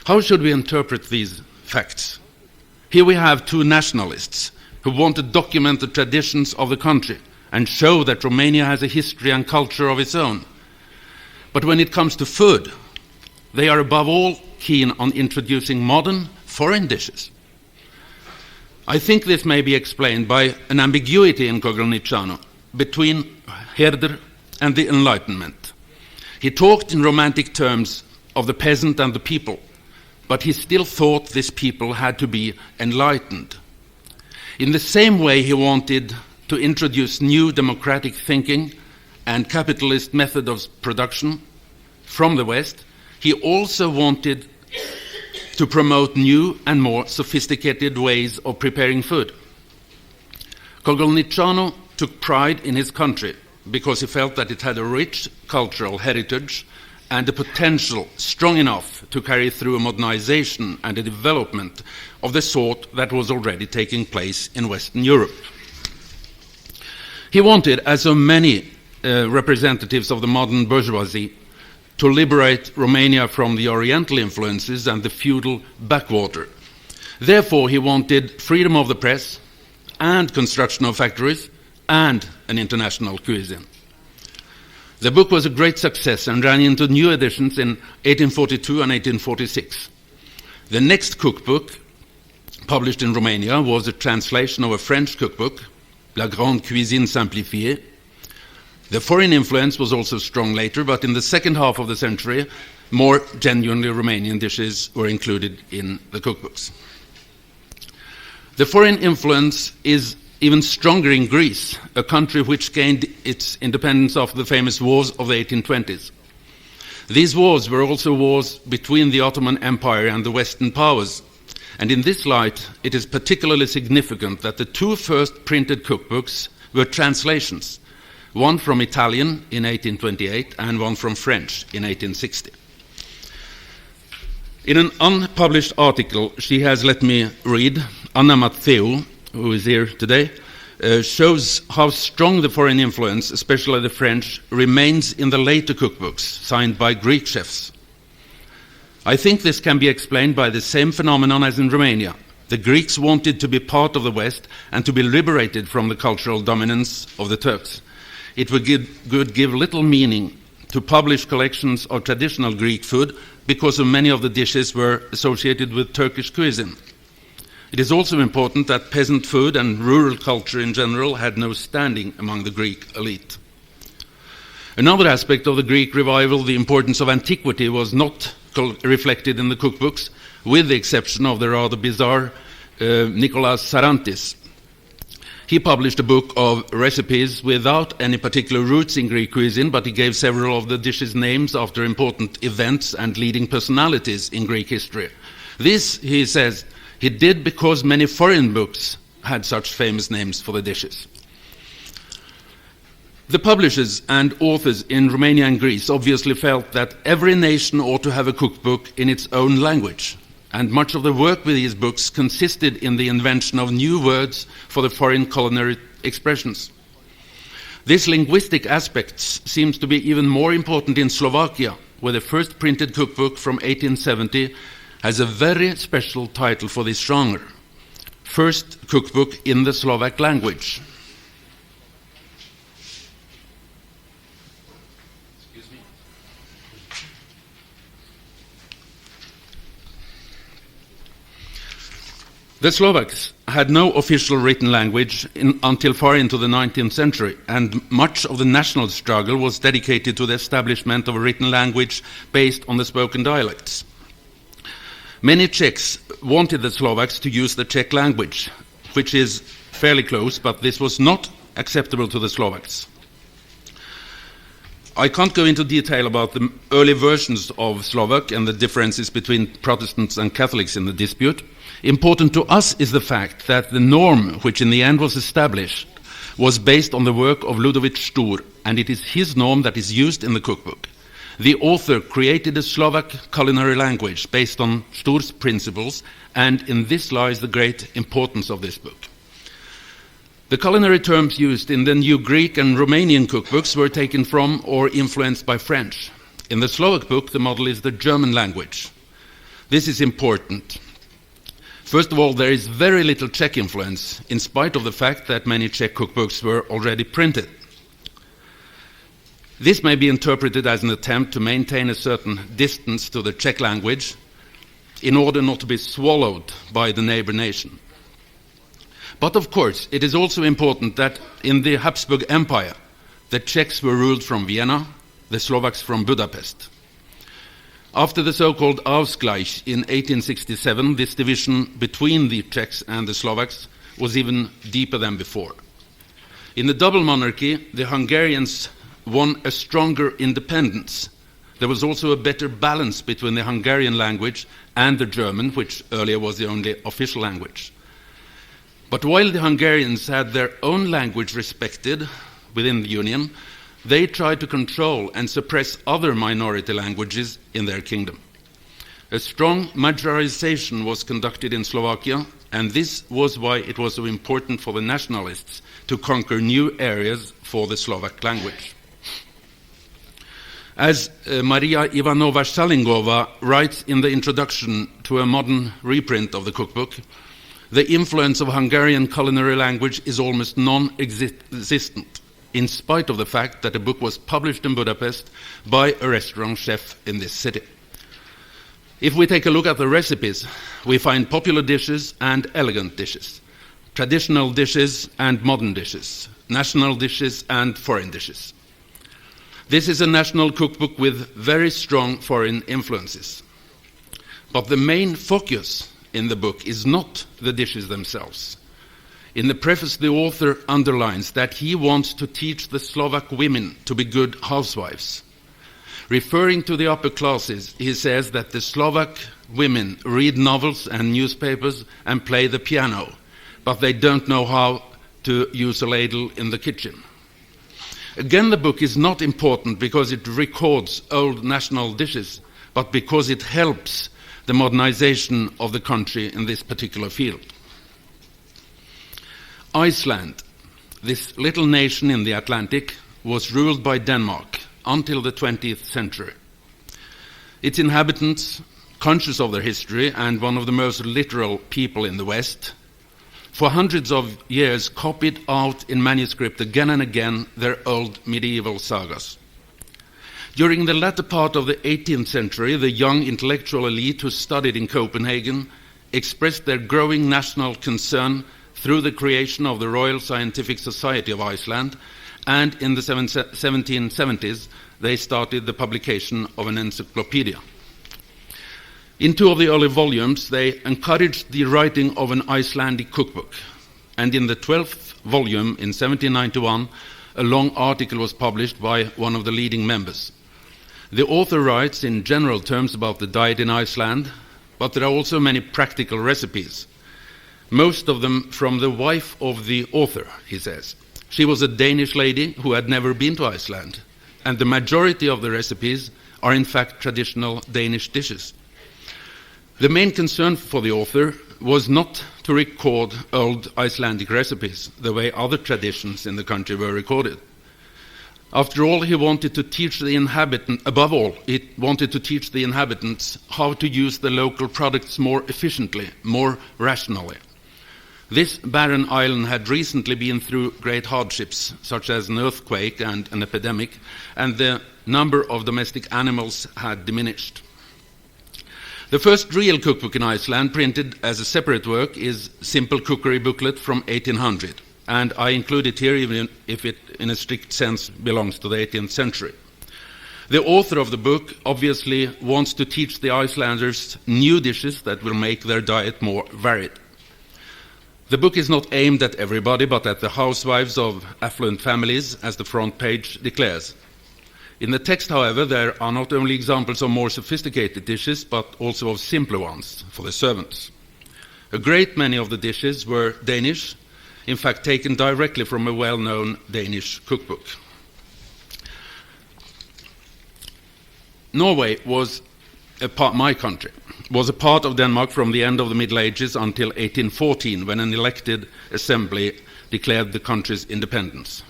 How should we interpret these facts? Here we have 2 nationalists, who want to document the traditions of the country and show that Romania has a history and culture of its own. But when it comes to food, they are above all keen on introducing modern foreign dishes. I think this may be explained by an ambiguity in Coglinicciano between Herder and the Enlightenment. He talked in romantic terms of the peasant and the people, but he still thought this people had to be enlightened. In the same way he wanted to introduce new democratic thinking and capitalist method of production from the West, he also wanted to promote new and more sophisticated ways of preparing food. Coglinicciano took pride in his country because he felt that it had a rich cultural heritage and a potential strong enough to carry through a modernization and a development of the sort that was already taking place in Western Europe. He wanted, as so many representatives of the modern bourgeoisie, to liberate Romania from the Oriental influences and the feudal backwater. Therefore, he wanted freedom of the press and construction of factories and an international cuisine. The book was a great success and ran into new editions in 1842 and 1846. The next cookbook, published in Romania, was a translation of a French cookbook, La Grande Cuisine Simplifiée. The foreign influence was also strong later, but in the second half of the century, more genuinely Romanian dishes were included in the cookbooks. The foreign influence is even stronger in Greece, a country which gained its independence after the famous wars of the 1820s. These wars were also wars between the Ottoman Empire and the Western powers, and in this light it is particularly significant that the two first printed cookbooks were translations, one from Italian in 1828 and one from French in 1860. In an unpublished article she has let me read, Anna Matteu, who is here today, shows how strong the foreign influence, especially the French, remains in the later cookbooks signed by Greek chefs. I think this can be explained by the same phenomenon as in Romania. The Greeks wanted to be part of the West and to be liberated from the cultural dominance of the Turks. It would give little meaning to publish collections of traditional Greek food because so many of the dishes were associated with Turkish cuisine. It is also important that peasant food and rural culture in general had no standing among the Greek elite. Another aspect of the Greek revival, the importance of antiquity, was not reflected in the cookbooks, with the exception of the rather bizarre Nicholas Sarantis. He published a book of recipes without any particular roots in Greek cuisine, but he gave several of the dishes names after important events and leading personalities in Greek history. This, he says, he did because many foreign books had such famous names for the dishes. The publishers and authors in Romania and Greece obviously felt that every nation ought to have a cookbook in its own language, and much of the work with these books consisted in the invention of new words for the foreign culinary expressions. This linguistic aspect seems to be even more important in Slovakia, where the first printed cookbook from 1870 has a very special title for this genre: First Cookbook in the Slovak Language. The Slovaks had no official written language until far into the 19th century, and much of the national struggle was dedicated to the establishment of a written language based on the spoken dialects. Many Czechs wanted the Slovaks to use the Czech language, which is fairly close, but this was not acceptable to the Slovaks. I can't go into detail about the early versions of Slovak and the differences between Protestants and Catholics in the dispute. Important to us is the fact that the norm, which in the end was established, was based on the work of Ludovic Stur, and it is his norm that is used in the cookbook. The author created a Slovak culinary language based on Stur's principles, and in this lies the great importance of this book. The culinary terms used in the new Greek and Romanian cookbooks were taken from or influenced by French. In the Slovak book, the model is the German language. This is important. First of all, there is very little Czech influence, in spite of the fact that many Czech cookbooks were already printed. This may be interpreted as an attempt to maintain a certain distance to the Czech language in order not to be swallowed by the neighbor nation. But of course, it is also important that in the Habsburg Empire, the Czechs were ruled from Vienna, the Slovaks from Budapest. After the so-called Ausgleich in 1867, this division between the Czechs and the Slovaks was even deeper than before. In the double monarchy, the Hungarians won a stronger independence. There was also a better balance between the Hungarian language and the German, which earlier was the only official language. But while the Hungarians had their own language respected within the Union, they tried to control and suppress other minority languages in their kingdom. A strong majorization was conducted in Slovakia, and this was why it was so important for the nationalists to conquer new areas for the Slovak language. As Maria Ivanova-Salingova writes in the introduction to a modern reprint of the cookbook, the influence of Hungarian culinary language is almost non-existent, in spite of the fact that the book was published in Budapest by a restaurant chef in this city. If we take a look at the recipes, we find popular dishes and elegant dishes, traditional dishes and modern dishes, national dishes and foreign dishes. This is a national cookbook with very strong foreign influences. But the main focus in the book is not the dishes themselves. In the preface, the author underlines that he wants to teach the Slovak women to be good housewives. Referring to the upper classes, he says that the Slovak women read novels and newspapers and play the piano, but they don't know how to use a ladle in the kitchen. Again, the book is not important because it records old national dishes, but because it helps the modernization of the country in this particular field. Iceland, this little nation in the Atlantic, was ruled by Denmark until the 20th century. Its inhabitants, conscious of their history and one of the most literal people in the West, for hundreds of years copied out in manuscript again and again their old medieval sagas. During the latter part of the 18th century, the young intellectual elite who studied in Copenhagen expressed their growing national concern through the creation of the Royal Scientific Society of Iceland, and in the 1770s they started the publication of an encyclopedia. In two of the early volumes, they encouraged the writing of an Icelandic cookbook, and in the 12th volume in 1791, a long article was published by one of the leading members. The author writes in general terms about the diet in Iceland, but there are also many practical recipes, most of them from the wife of the author, he says. She was a Danish lady who had never been to Iceland, and the majority of the recipes are in fact traditional Danish dishes. The main concern for the author was not to record old Icelandic recipes, the way other traditions in the country were recorded. After all, he wanted to teach the inhabitants, above all, he wanted to teach the inhabitants how to use the local products more efficiently, more rationally. This barren island had recently been through great hardships, such as an earthquake and an epidemic, and the number of domestic animals had diminished. The first real cookbook in Iceland, printed as a separate work, is Simple Cookery Booklet from 1800, and I include it here even if it, in a strict sense, belongs to the 18th century. The author of the book obviously wants to teach the Icelanders new dishes that will make their diet more varied. The book is not aimed at everybody, but at the housewives of affluent families, as the front page declares. In the text, however, there are not only examples of more sophisticated dishes, but also of simpler ones for the servants. A great many of the dishes were Danish, in fact taken directly from a well-known Danish cookbook. Norway was my country, was a part of Denmark from the end of the Middle Ages until 1814, when an elected assembly declared the country's independence.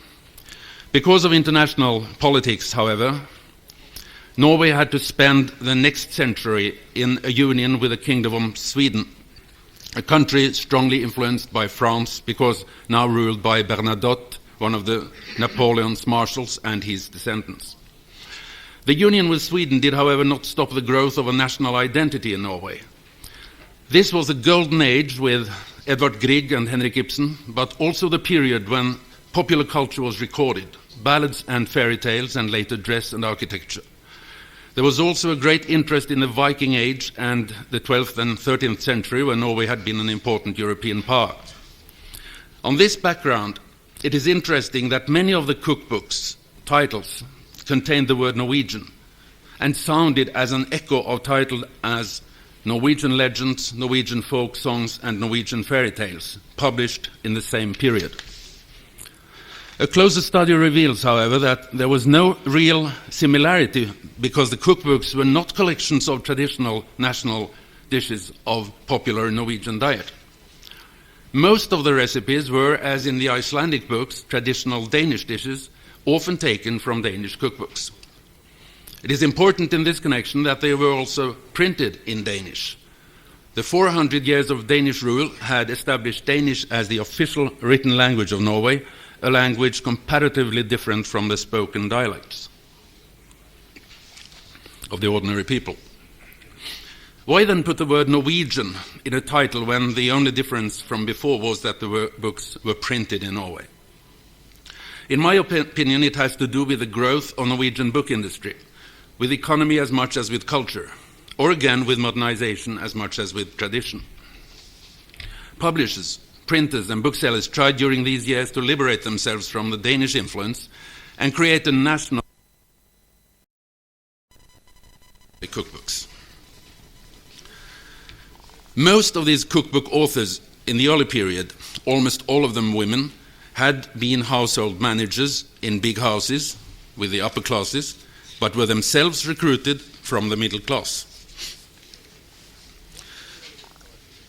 Because of international politics, however, Norway had to spend the next century in a union with the Kingdom of Sweden. a country strongly influenced by France because now ruled by Bernadotte, one of the Napoleon's marshals, and his descendants. The union with Sweden did, however, not stop the growth of a national identity in Norway. This was a golden age with Edvard Grieg and Henrik Ibsen, but also the period when popular culture was recorded, ballads and fairy tales, and later dress and architecture. There was also a great interest in the Viking Age and the 12th and 13th century, when Norway had been an important European power. On this background, it is interesting that many of the cookbooks' titles contained the word Norwegian and sounded as an echo of titles as Norwegian Legends, Norwegian Folk Songs, and Norwegian Fairy Tales, published in the same period. A closer study reveals, however, that there was no real similarity because the cookbooks were not collections of traditional national dishes of popular Norwegian diet. Most of the recipes were, as in the Icelandic books, traditional Danish dishes, often taken from Danish cookbooks. It is important in this connection that they were also printed in Danish. The 400 years of Danish rule had established Danish as the official written language of Norway, a language comparatively different from the spoken dialects of the ordinary people. Why then put the word Norwegian in a title when the only difference from before was that the books were printed in Norway? In my opinion, it has to do with the growth of Norwegian book industry, with economy as much as with culture, or again with modernization as much as with tradition. Publishers, printers, and booksellers tried during these years to liberate themselves from the Danish influence and create a national cookbooks. Most of these cookbook authors in the early period, almost all of them women, had been household managers in big houses with the upper classes, but were themselves recruited from the middle class.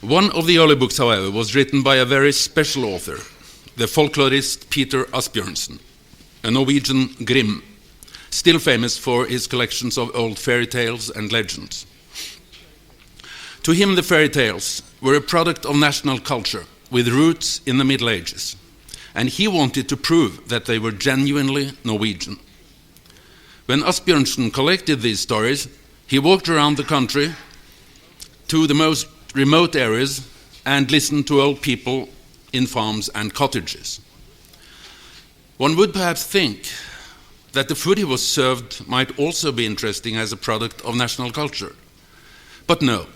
One of the early books, however, was written by a very special author, the folklorist Peter Asbjørnsen, a Norwegian Grimm, still famous for his collections of old fairy tales and legends. To him, the fairy tales were a product of national culture with roots in the Middle Ages, and he wanted to prove that they were genuinely Norwegian. When Asbjørnsen collected these stories, he walked around the country to the most remote areas and listened to old people in farms and cottages. One would perhaps think that the food he was served might also be interesting as a product of national culture. But no.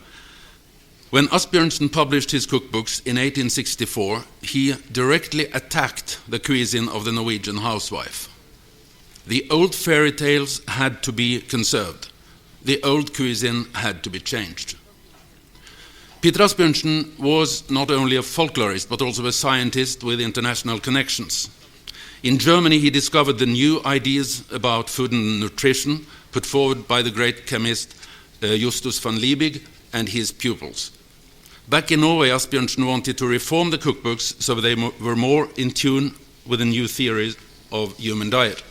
When Asbjørnsen published his cookbooks in 1864, he directly attacked the cuisine of the Norwegian housewife. The old fairy tales had to be conserved. The old cuisine had to be changed. Peter Asbjørnsen was not only a folklorist, but also a scientist with international connections. In Germany, he discovered the new ideas about food and nutrition put forward by the great chemist Justus von Liebig and his pupils. Back in Norway, Asbjørnsen wanted to reform the cookbooks so they were more in tune with the new theories of human diet.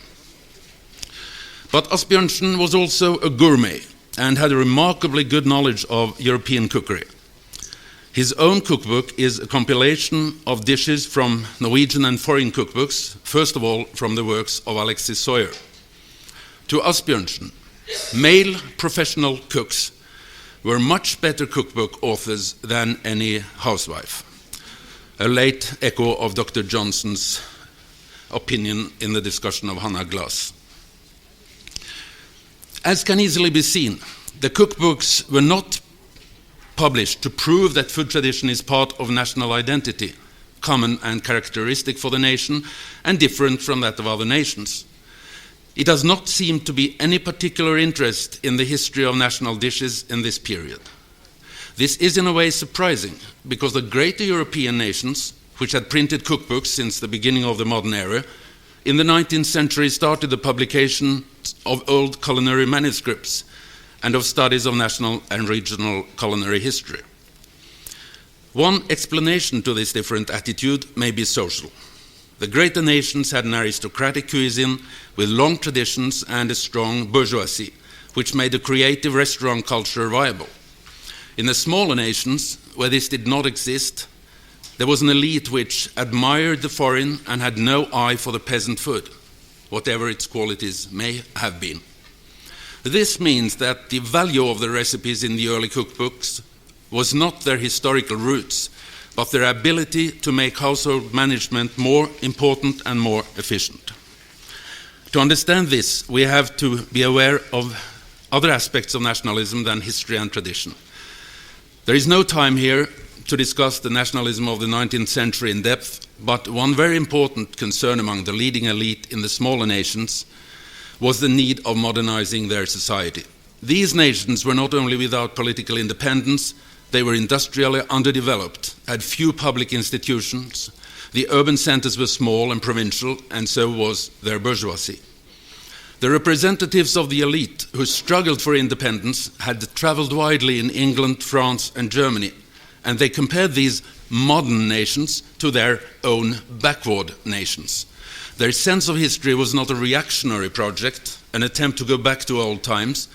But Asbjørnsen was also a gourmet and had a remarkably good knowledge of European cookery. His own cookbook is a compilation of dishes from Norwegian and foreign cookbooks, first of all from the works of Alexis Soyer. To Asbjørnsen, male professional cooks were much better cookbook authors than any housewife, a late echo of Dr. Johnson's opinion in the discussion of Hannah Glass. As can easily be seen, the cookbooks were not published to prove that food tradition is part of national identity, common and characteristic for the nation, and different from that of other nations. It does not seem to be any particular interest in the history of national dishes in this period. This is in a way surprising, because the greater European nations, which had printed cookbooks since the beginning of the modern era, in the 19th century started the publication of old culinary manuscripts and of studies of national and regional culinary history. One explanation to this different attitude may be social. The greater nations had an aristocratic cuisine with long traditions and a strong bourgeoisie, which made a creative restaurant culture viable. In the smaller nations, where this did not exist, there was an elite which admired the foreign and had no eye for the peasant food, whatever its qualities may have been. This means that the value of the recipes in the early cookbooks was not their historical roots, but their ability to make household management more important and more efficient. To understand this, we have to be aware of other aspects of nationalism than history and tradition. There is no time here to discuss the nationalism of the 19th century in depth, but one very important concern among the leading elite in the smaller nations was the need of modernizing their society. These nations were not only without political independence, they were industrially underdeveloped, had few public institutions, the urban centers were small and provincial, and so was their bourgeoisie. The representatives of the elite who struggled for independence had traveled widely in England, France, and Germany, and they compared these modern nations to their own backward nations. Their sense of history was not a reactionary project, an attempt to go back to old times,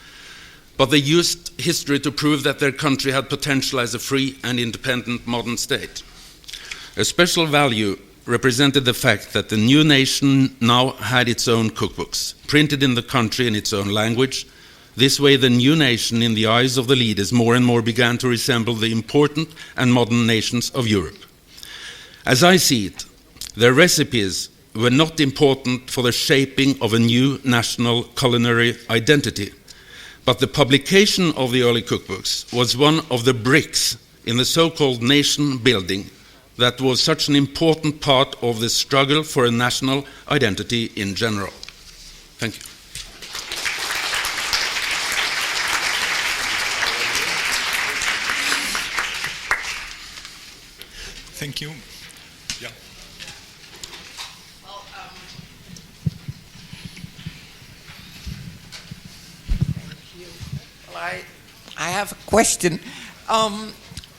but they used history to prove that their country had potential as a free and independent modern state. A special value represented the fact that the new nation now had its own cookbooks, printed in the country in its own language. This way, the new nation, in the eyes of the leaders, more and more began to resemble the important and modern nations of Europe. As I see it, their recipes were not important for the shaping of a new national culinary identity, but the publication of the early cookbooks was one of the bricks in the so-called nation building that was such an important part of the struggle for a national identity in general. Thank you. Thank you. Yeah. Well, I have a question.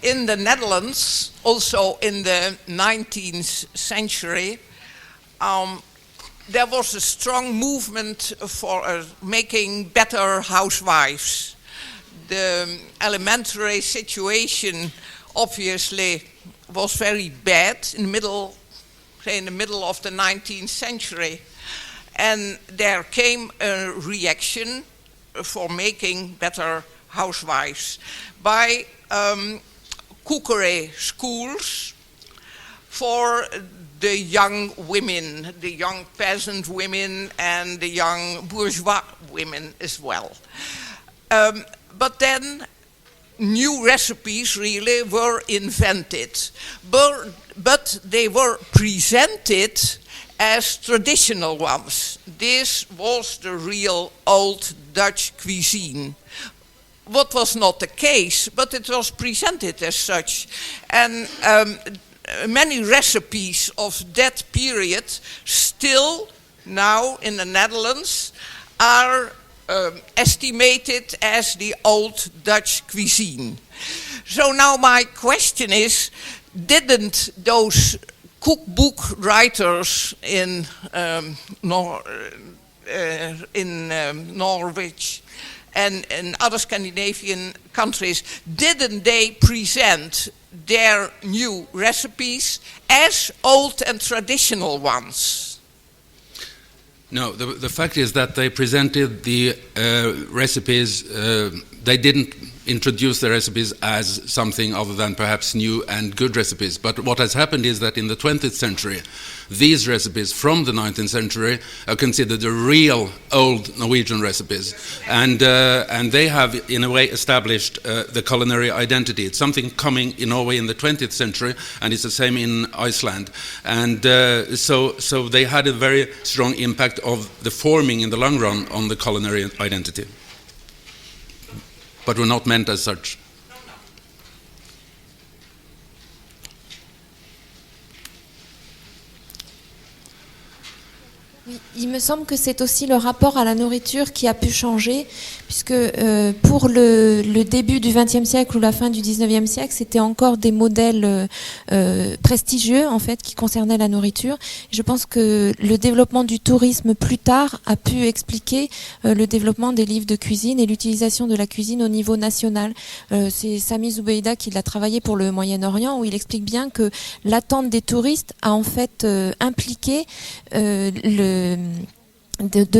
In the Netherlands, also in the 19th century, there was a strong movement for making better housewives. The elementary situation obviously was very bad in the middle of the 19th century. And there came a reaction for making better housewives by cookery schools for the young women, the young peasant women and the young bourgeois women as well. But then new recipes really were invented, but they were presented as traditional ones. This was the real old Dutch cuisine. What was not the case, but it was presented as such. And many recipes of that period still now in the Netherlands are estimated as the old Dutch cuisine. So now my question is, didn't those cookbook writers in Norwich and in other Scandinavian countries, didn't they present their new recipes as old and traditional ones? No, the fact is that they presented the recipes, they didn't introduce the recipes as something other than perhaps new and good recipes. But what has happened is that in the 20th century, these recipes from the 19th century are considered the real old Norwegian recipes. And they have, in a way, established the culinary identity. It's something coming in Norway in the 20th century, and it's the same in Iceland. And so they had a very strong impact of the forming in the long run on the culinary identity, but were not meant as such. Oui, il me semble que c'est aussi le rapport à la nourriture qui a pu changer, puisque pour le début du XXe siècle ou la fin du XIXe siècle, c'était encore des modèles prestigieux en fait qui concernaient la nourriture. Je pense que le développement du tourisme plus tard a pu expliquer le développement des livres de cuisine et l'utilisation de la cuisine au niveau national. C'est Sami Zoubeida qui l'a travaillé pour le Moyen-Orient, où il explique bien que l'attente des touristes a en fait impliqué de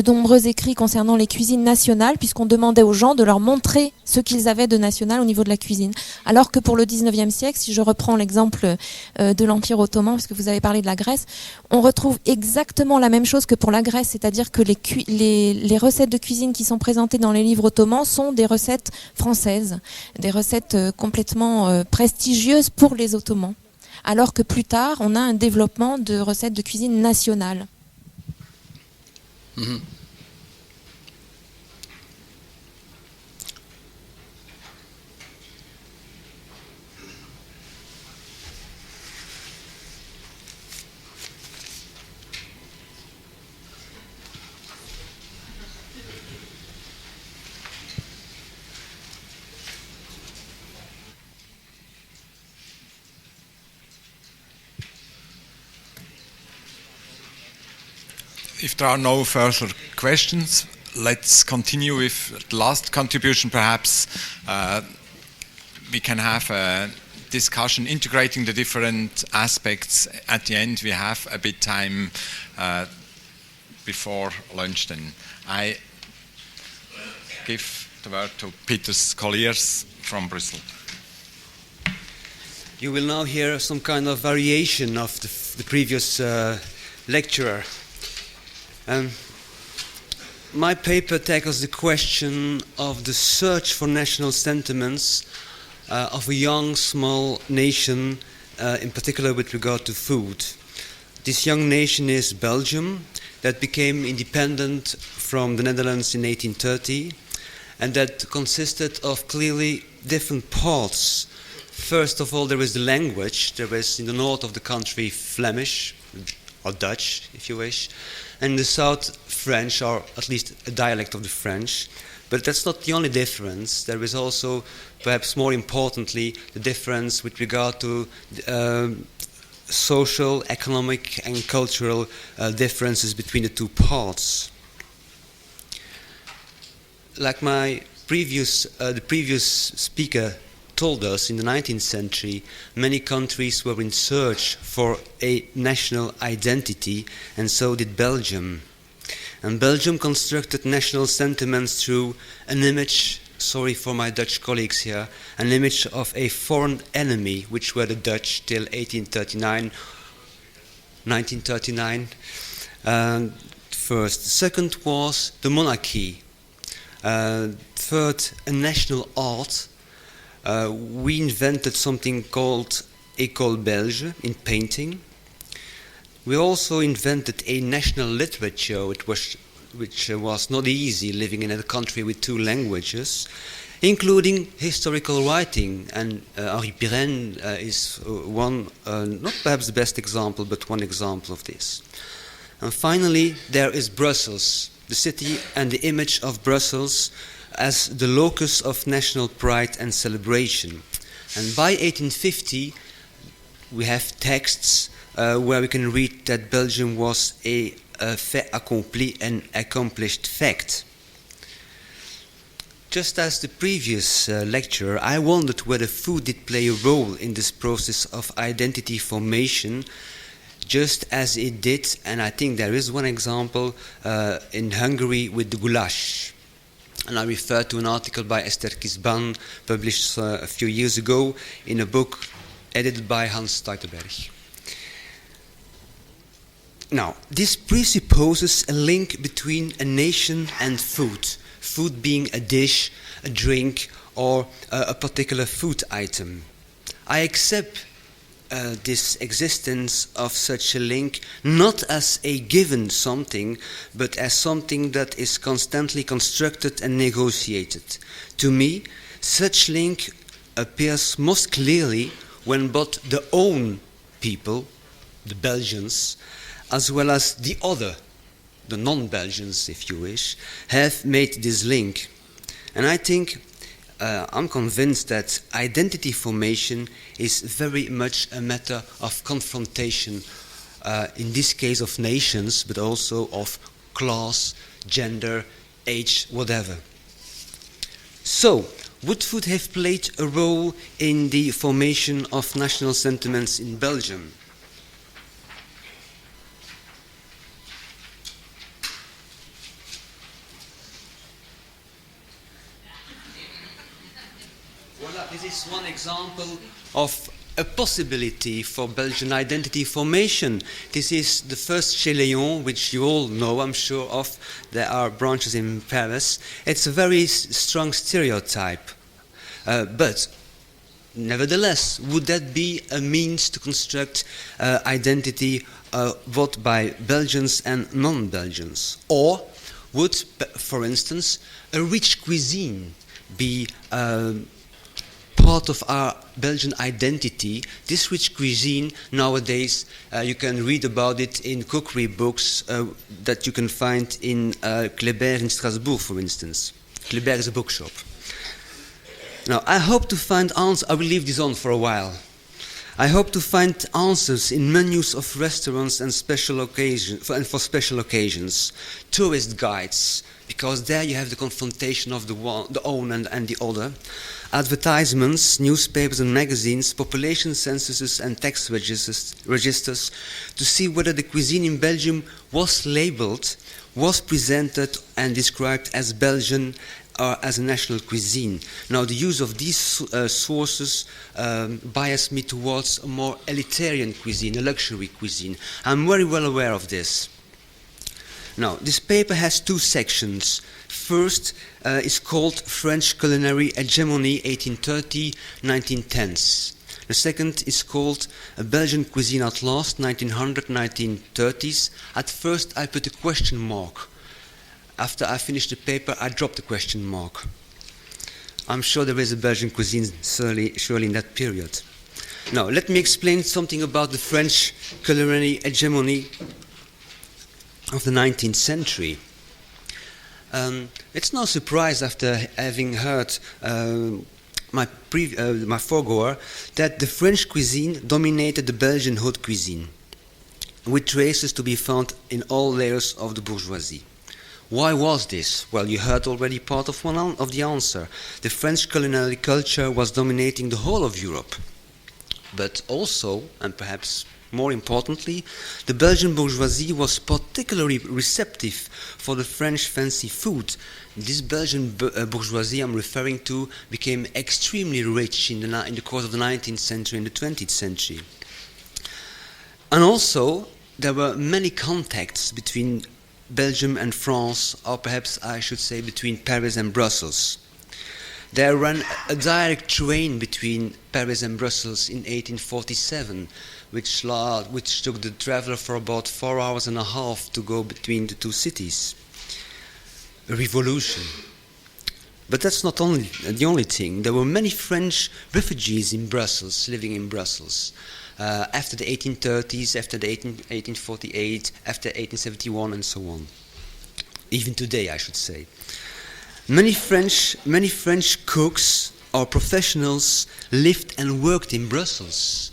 nombreux écrits concernant les cuisines nationales, puisqu'on demandait aux gens de leur montrer ce qu'ils avaient de national au niveau de la cuisine. Alors que pour le 19e siècle, si je reprends l'exemple de l'Empire ottoman, parce que vous avez parlé de la Grèce, on retrouve exactement la même chose que pour la Grèce, c'est-à-dire que les recettes de cuisine qui sont présentées dans les livres ottomans sont des recettes françaises, des recettes complètement prestigieuses pour les Ottomans. Alors que plus tard, on a un développement de recettes de cuisine nationale. Mm-hmm. If there are no further questions, let's continue with the last contribution. Perhaps we can have a discussion integrating the different aspects. At the end, we have a bit time before lunch then. I give the word to Peter's colleagues from Brussels. You will now hear some kind of variation of the previous lecturer. My paper tackles the question of the search for national sentiments of a young, small nation, in particular with regard to food. This young nation is Belgium, that became independent from the Netherlands in 1830, and that consisted of clearly different parts. First of all, there is the language. There is in the north of the country Flemish, or Dutch, if you wish, and in the south French, or at least a dialect of the French. But that's not the only difference. There is also, perhaps more importantly, the difference with regard to social, economic, and cultural differences between the two parts. Like the previous speaker told us, in the 19th century, many countries were in search for a national identity, and so did Belgium. And Belgium constructed national sentiments through an image, sorry for my Dutch colleagues here, an image of a foreign enemy, which were the Dutch till 1939. First. Second was the monarchy. Third, a national art. We invented something called École Belge in painting. We also invented a national literature, which was not easy, living in a country with two languages, including historical writing. And Henri Pirenne is one, not perhaps the best example, but one example of this. And finally, there is Brussels, the city and the image of Brussels as the locus of national pride and celebration. And by 1850, we have texts where we can read that Belgium was a fait accompli, an accomplished fact. Just as the previous lecturer, I wondered whether food did play a role in this process of identity formation, just as it did, and I think there is one example in Hungary with the goulash. And I refer to an article by Esther Kisban, published a few years ago in a book edited by Hans Stuyterberg. Now, this presupposes a link between a nation and food, food being a dish, a drink, or a particular food item. I accept this existence of such a link not as a given something, but as something that is constantly constructed and negotiated. To me, such link appears most clearly when both the own people, the Belgians, as well as the other, the non-Belgians, if you wish, have made this link. And I think, I'm convinced that identity formation is very much a matter of confrontation, in this case of nations, but also of class, gender, age, whatever. So, would food have played a role in the formation of national sentiments in Belgium? Voilà, this is one example of a possibility for Belgian identity formation. This is the first Chez Léon, which you all know, I'm sure of. There are branches in Paris. It's a very strong stereotype. But nevertheless, would that be a means to construct identity both by Belgians and non-Belgians? Or would, for instance, a rich cuisine be part of our Belgian identity? This rich cuisine, nowadays, you can read about it in cookery books that you can find in Kléber in Strasbourg, for instance. Kléber is a bookshop. Now, I hope to find answers. I will leave this on for a while. I hope to find answers in menus of restaurants and special occasions, and for special occasions, tourist guides, because there you have the confrontation of the own and the other, advertisements, newspapers and magazines, population censuses and tax registers, to see whether the cuisine in Belgium was labeled, was presented and described as Belgian or as a national cuisine. Now, the use of these sources bias me towards a more elitarian cuisine, a luxury cuisine. I'm very well aware of this. Now, this paper has two sections. First is called French Culinary Hegemony 1830-1910s. The second is called Belgian Cuisine at Last, 1900-1930s. At first, I put a question mark. After I finished the paper, I dropped the question mark. I'm sure there is a Belgian cuisine surely in that period. Now, let me explain something about the French culinary hegemony of the 19th century. It's no surprise, after having heard my foregoer, that the French cuisine dominated the Belgian haute cuisine, with traces to be found in all layers of the bourgeoisie. Why was this? Well, you heard already part of one of the answer. The French culinary culture was dominating the whole of Europe. But also, and perhaps more importantly, the Belgian bourgeoisie was particularly receptive for the French fancy food. This Belgian bourgeoisie I'm referring to became extremely rich in the course of the 19th century and the 20th century. And also, there were many contacts between Belgium and France, or perhaps I should say between Paris and Brussels. There ran a direct train between Paris and Brussels in 1847, which took the traveler for about 4 hours and a half to go between the two cities. A revolution. But that's not the only thing. There were many French refugees in Brussels, living in Brussels. After the 1830s, after the 1848, after 1871, and so on. Even today, I should say. Many French cooks or professionals lived and worked in Brussels.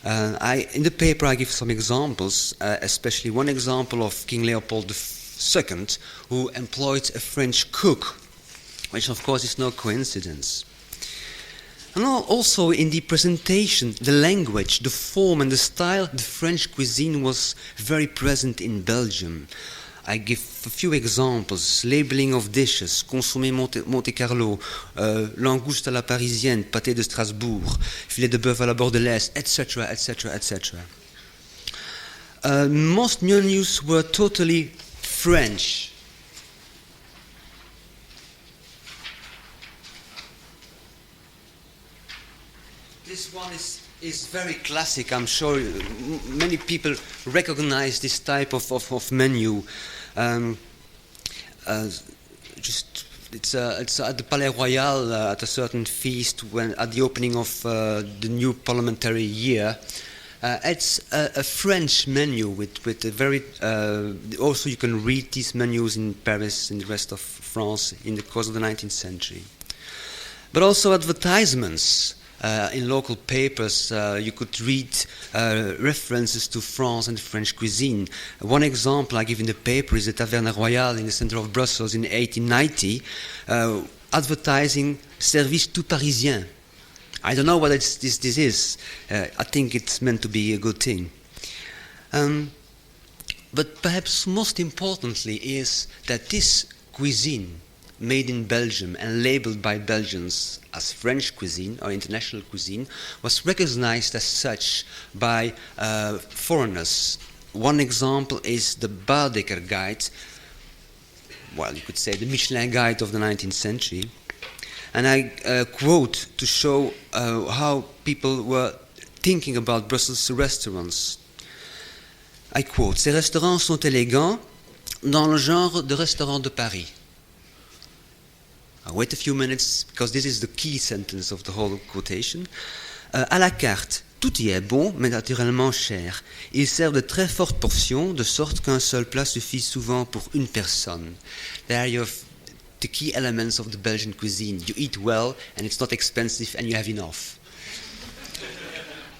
In the paper, I give some examples, especially one example of King Leopold II, who employed a French cook, which of course is no coincidence. And also in the presentation, the language, the form and the style, the French cuisine was very present in Belgium. I give a few examples: labeling of dishes, consommé Monte Carlo, langouste à la parisienne, pâté de Strasbourg, filet de bœuf à la bordelaise, etc., etc., etc. Most menus were totally French. This one is very classic. I'm sure many people recognize this type of menu. It's at the Palais Royal at a certain feast at the opening of the new parliamentary year. It's a French menu with a very. Also, you can read these menus in Paris, in the rest of France, in the course of the 19th century. But also advertisements. In local papers, you could read references to France and French cuisine. One example I give in the paper is the Taverne Royale in the center of Brussels in 1890, advertising Service tout parisien. I don't know what this is. I think it's meant to be a good thing. But perhaps most importantly is that this cuisine made in Belgium and labeled by Belgians as French cuisine or international cuisine was recognized as such by foreigners. One example is the Baedeker Guide, well, you could say the Michelin Guide of the 19th century. And I quote to show how people were thinking about Brussels restaurants. I quote, "Ces restaurants sont élégants dans le genre de restaurant de Paris." I'll wait a few minutes because this is the key sentence of the whole quotation. À la carte, tout y est bon, mais naturellement cher. Ils servent de très fortes portions, de sorte qu'un seul plat suffit souvent pour une personne. There you have the key elements of the Belgian cuisine. You eat well, and it's not expensive, and you have enough.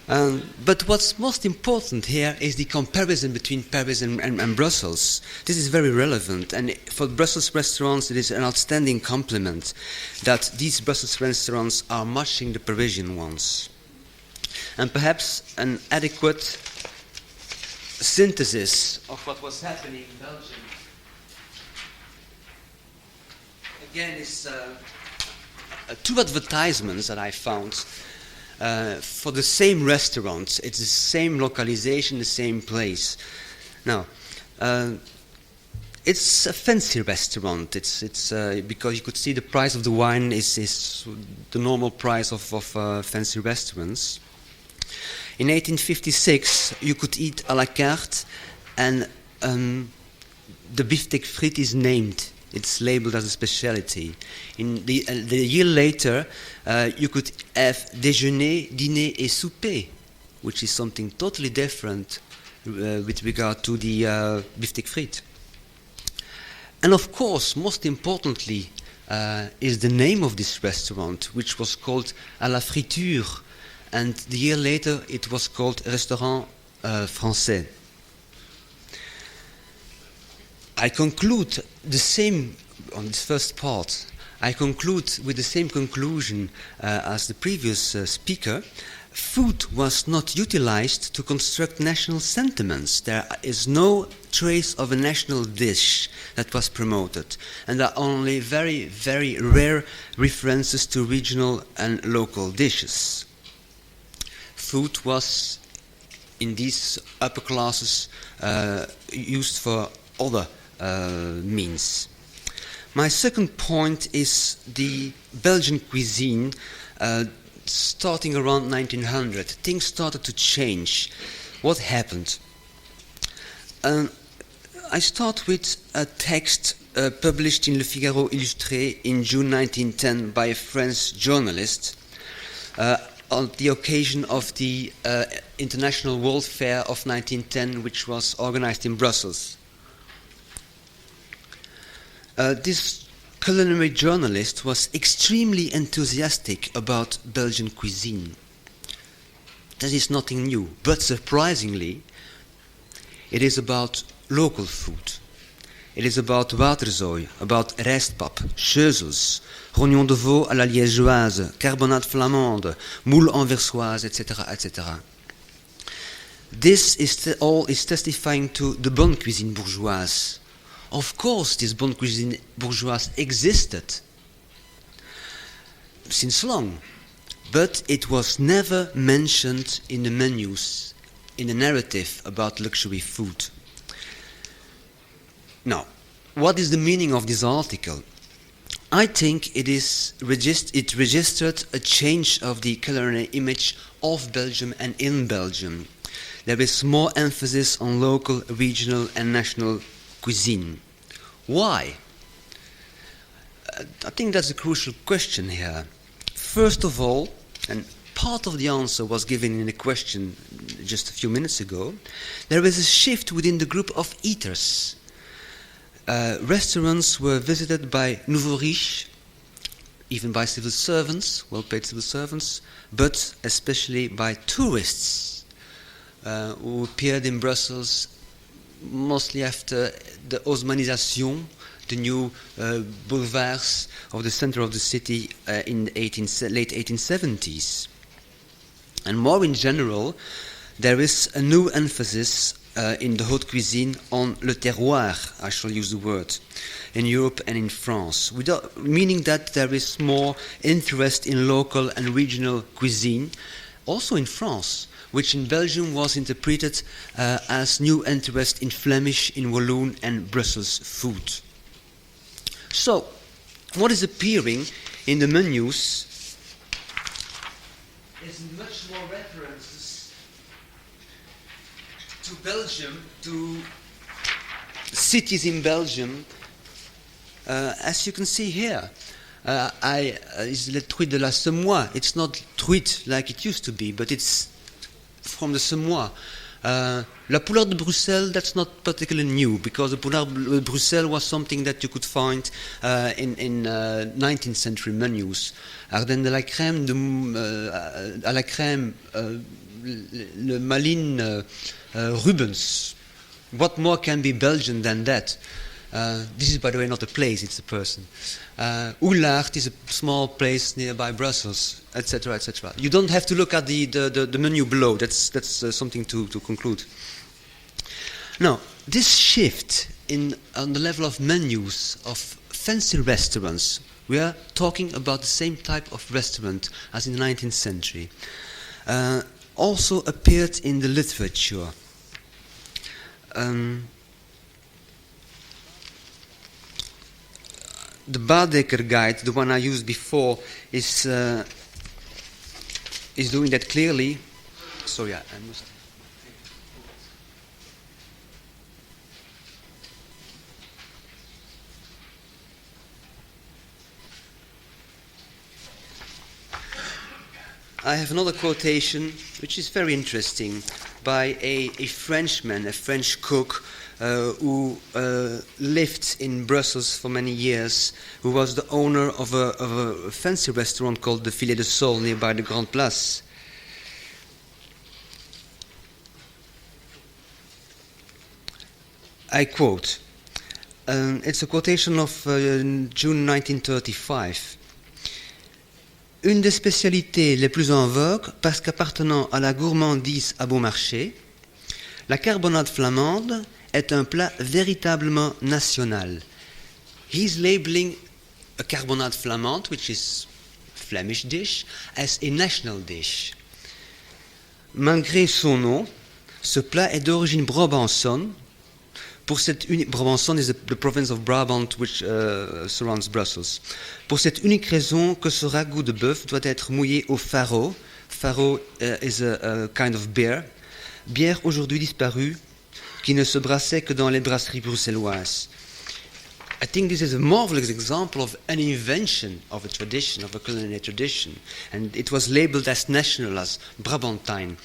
But what's most important here is the comparison between Paris and Brussels. This is very relevant, and for Brussels restaurants it is an outstanding compliment that these Brussels restaurants are matching the Parisian ones. And perhaps an adequate synthesis of what was happening in Belgium again is two advertisements that I found for the same restaurant. It's the same localization, the same place. Now, it's a fancy restaurant. It's because you could see the price of the wine is the normal price of fancy restaurants. In 1856, you could eat à la carte, and the beefsteak frit is named. It's labeled as a specialty. In the year later, you could have déjeuner, dîner et souper, which is something totally different with regard to the beefsteak frit. And of course, most importantly, is the name of this restaurant, which was called à la friture, and the year later it was called Restaurant Français. I conclude the same, on this first part, I conclude with the same conclusion as the previous speaker. Food was not utilized to construct national sentiments. There is no trace of a national dish that was promoted, and there are only very, very rare references to regional and local dishes. Food was, in these upper classes, used for other means. My second point is the Belgian cuisine. Starting around 1900, things started to change. What happened? I start with a text published in Le Figaro Illustré in June 1910 by a French journalist on the occasion of the International World Fair of 1910, which was organized in Brussels. This culinary journalist was extremely enthusiastic about Belgian cuisine. That is nothing new, but surprisingly, it is about local food. It is about waterzooi, about rijstpap, scheuzels, rognon de veau à la liégeoise, carbonate flamande, moule anversoise, etc., etc. This all is testifying to the bonne cuisine bourgeoise. Of course, this bonne cuisine bourgeoise existed since long, but it was never mentioned in the menus, in the narrative about luxury food. Now, what is the meaning of this article? I think it registered a change of the culinary image of Belgium and in Belgium. There is more emphasis on local, regional, and national cuisine. Why? I think that's a crucial question here. First of all, and part of the answer was given in the question just a few minutes ago, there is a shift within the group of eaters. Restaurants were visited by nouveaux riches, even by civil servants, well-paid civil servants, but especially by tourists who appeared in Brussels mostly after the Osmanisation, the new boulevards of the center of the city in the late 1870s. And more in general, there is a new emphasis in the haute cuisine on le terroir, I shall use the word, in Europe and in France, meaning that there is more interest in local and regional cuisine, also in France, which in Belgium was interpreted as new interest in Flemish, in Walloon and Brussels food. So, what is appearing in the menus is much more references to Belgium, to cities in Belgium, as you can see here. It's the Trude de la Semois. It's not Trude like it used to be, but it's from the Semois. La Poulard de Bruxelles, that's not particularly new, because the Poulard de Bruxelles was something that you could find in 19th century menus. Ardennes de la crème, à la crème, le Malines Rubens. What more can be Belgian than that? This is, by the way, not a place, it's a person. EHLERT is a small place nearby Brussels, etc., etc. You don't have to look at the menu below. That's something to conclude. Now, this shift on the level of menus of fancy restaurants, we are talking about the same type of restaurant as in the 19th century, also appeared in the literature. The Baedeker guide, the one I used before, is doing that clearly. Sorry, I must. I have another quotation, which is very interesting, by a Frenchman, a French cook, who lived in Brussels for many years, who was the owner of a fancy restaurant called the Filet de Sole nearby the Grand Place. I quote, it's a quotation of June 1935. Une des spécialités les plus en vogue, parce qu'appartenant à la gourmandise à bon marché, la carbonade flamande est un plat véritablement national. He's labeling a carbonade flamande, which is a Flemish dish, as a national dish. Malgré son nom, ce plat est d'origine brabançonne. Brabançonne is the province of Brabant which surrounds Brussels. Pour cette unique raison que ce ragoût de bœuf doit être mouillé au faro. Faro is a kind of beer. Bière aujourd'hui disparue, qui ne se brassait que dans les brasseries bruxelloises. I think this is a marvelous example of an invention of a tradition, of a culinary tradition. And it was labeled as national, as Brabantine.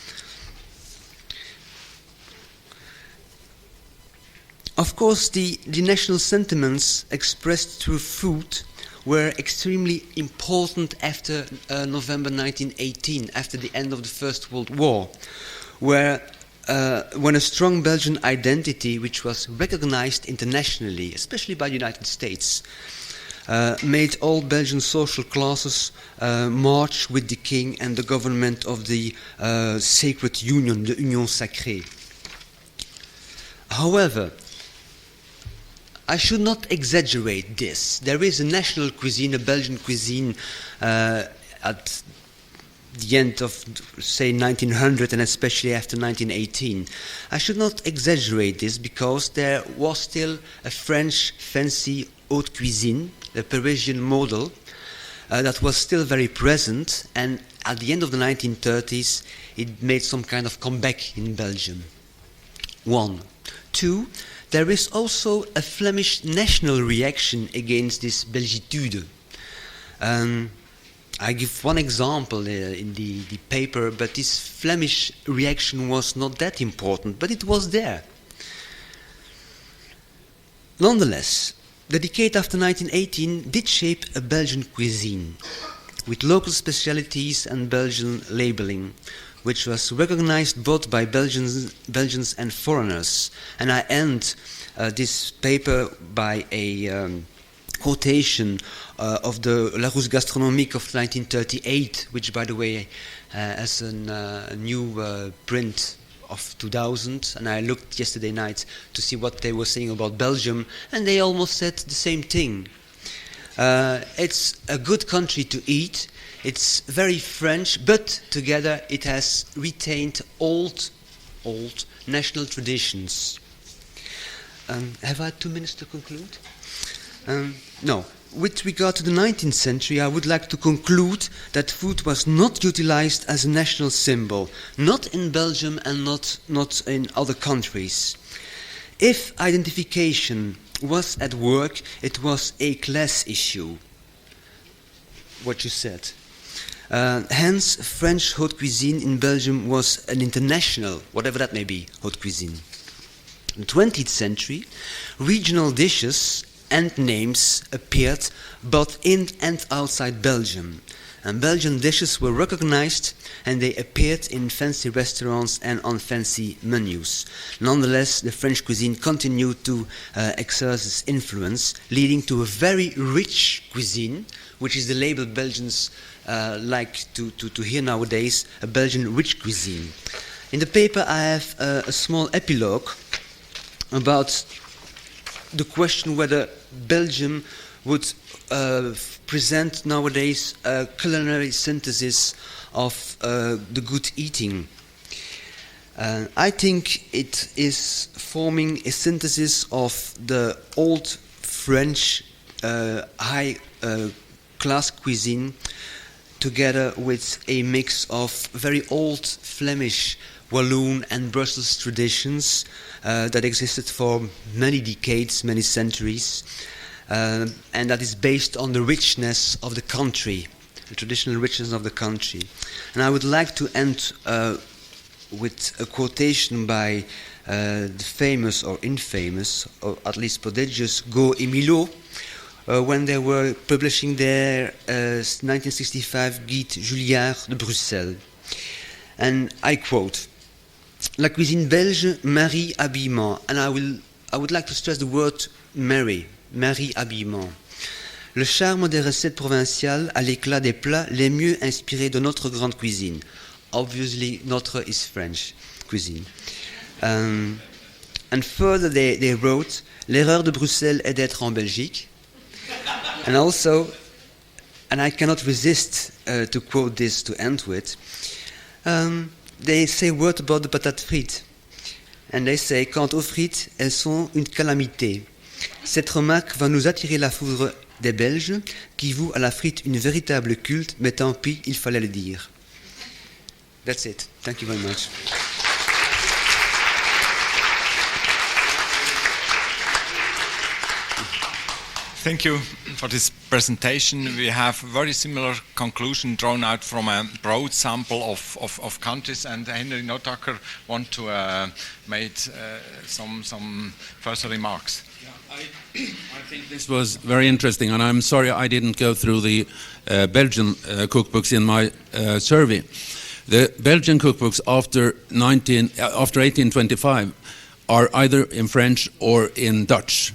Of course, the national sentiments expressed through food were extremely important after November 1918, after the end of the First World War, when a strong Belgian identity, which was recognized internationally, especially by the United States, made all Belgian social classes march with the king and the government of the sacred union, the Union Sacrée. However, I should not exaggerate this. There is a national cuisine, a Belgian cuisine at the end of, say, 1900 and especially after 1918. I should not exaggerate this because there was still a French fancy haute cuisine, a Parisian model, that was still very present, and at the end of the 1930s it made some kind of comeback in Belgium. 1. 2. There is also a Flemish national reaction against this belgitude. I give one example in the paper, but this Flemish reaction was not that important, but it was there. Nonetheless, the decade after 1918 did shape a Belgian cuisine, with local specialities and Belgian labeling, which was recognized both by Belgians and foreigners. And I end this paper by a quotation of the Larousse Gastronomique of 1938, which, by the way, has a new print of 2000, and I looked yesterday night to see what they were saying about Belgium, and they almost said the same thing. It's a good country to eat, it's very French, but together it has retained old national traditions. Have I 2 minutes to conclude? No. With regard to the 19th century, I would like to conclude that food was not utilized as a national symbol, not in Belgium and not in other countries. If identification was at work, it was a class issue, what you said. Hence, French haute cuisine in Belgium was an international, whatever that may be, haute cuisine. In the 20th century, regional dishes and names appeared both in and outside Belgium. And Belgian dishes were recognized and they appeared in fancy restaurants and on fancy menus. Nonetheless, the French cuisine continued to exert its influence, leading to a very rich cuisine, which is the label Belgians like to hear nowadays, a Belgian rich cuisine. In the paper I have a small epilogue about the question whether Belgium would present nowadays a culinary synthesis of the good eating. I think it is forming a synthesis of the old French high class cuisine together with a mix of very old Flemish, Walloon and Brussels traditions that existed for many decades, many centuries, and that is based on the richness of the country, the traditional richness of the country. And I would like to end with a quotation by the famous or infamous, or at least prodigious, Go et Milot, when they were publishing their 1965 Guide Julliard de Bruxelles. And I quote, La cuisine belge marie habillement. And I would like to stress the word marie habillement. Le charme des recettes provinciales à l'éclat des plats les mieux inspirés de notre grande cuisine. Obviously, notre is French cuisine. And further they wrote, l'erreur de Bruxelles est d'être en Belgique. And also, and I cannot resist to quote this to end with, they say a word about the patate frites. And they say, quant aux frites, elles sont une calamité. Cette remarque va nous attirer la foudre des Belges, qui vouent à la frite une véritable culte, mais tant pis, il fallait le dire. That's it. Thank you very much. Thank you for this presentation. We have very similar conclusion drawn out from a broad sample of countries, and Henry Notacker want to make some further remarks. Yeah, I think this was very interesting, and I'm sorry I didn't go through the Belgian cookbooks in my survey. The Belgian cookbooks after 1825 are either in French or in Dutch.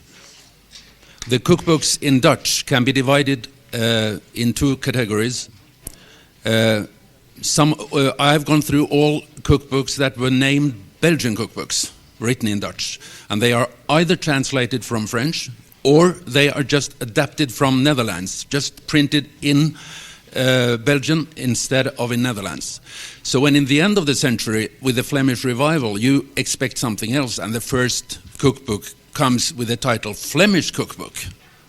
The cookbooks in Dutch can be divided in two categories. I've gone through all cookbooks that were named Belgian cookbooks, written in Dutch, and they are either translated from French or they are just adapted from Netherlands, just printed in Belgium instead of in Netherlands. So when in the end of the century, with the Flemish revival, you expect something else, and the first cookbook comes with the title Flemish Cookbook,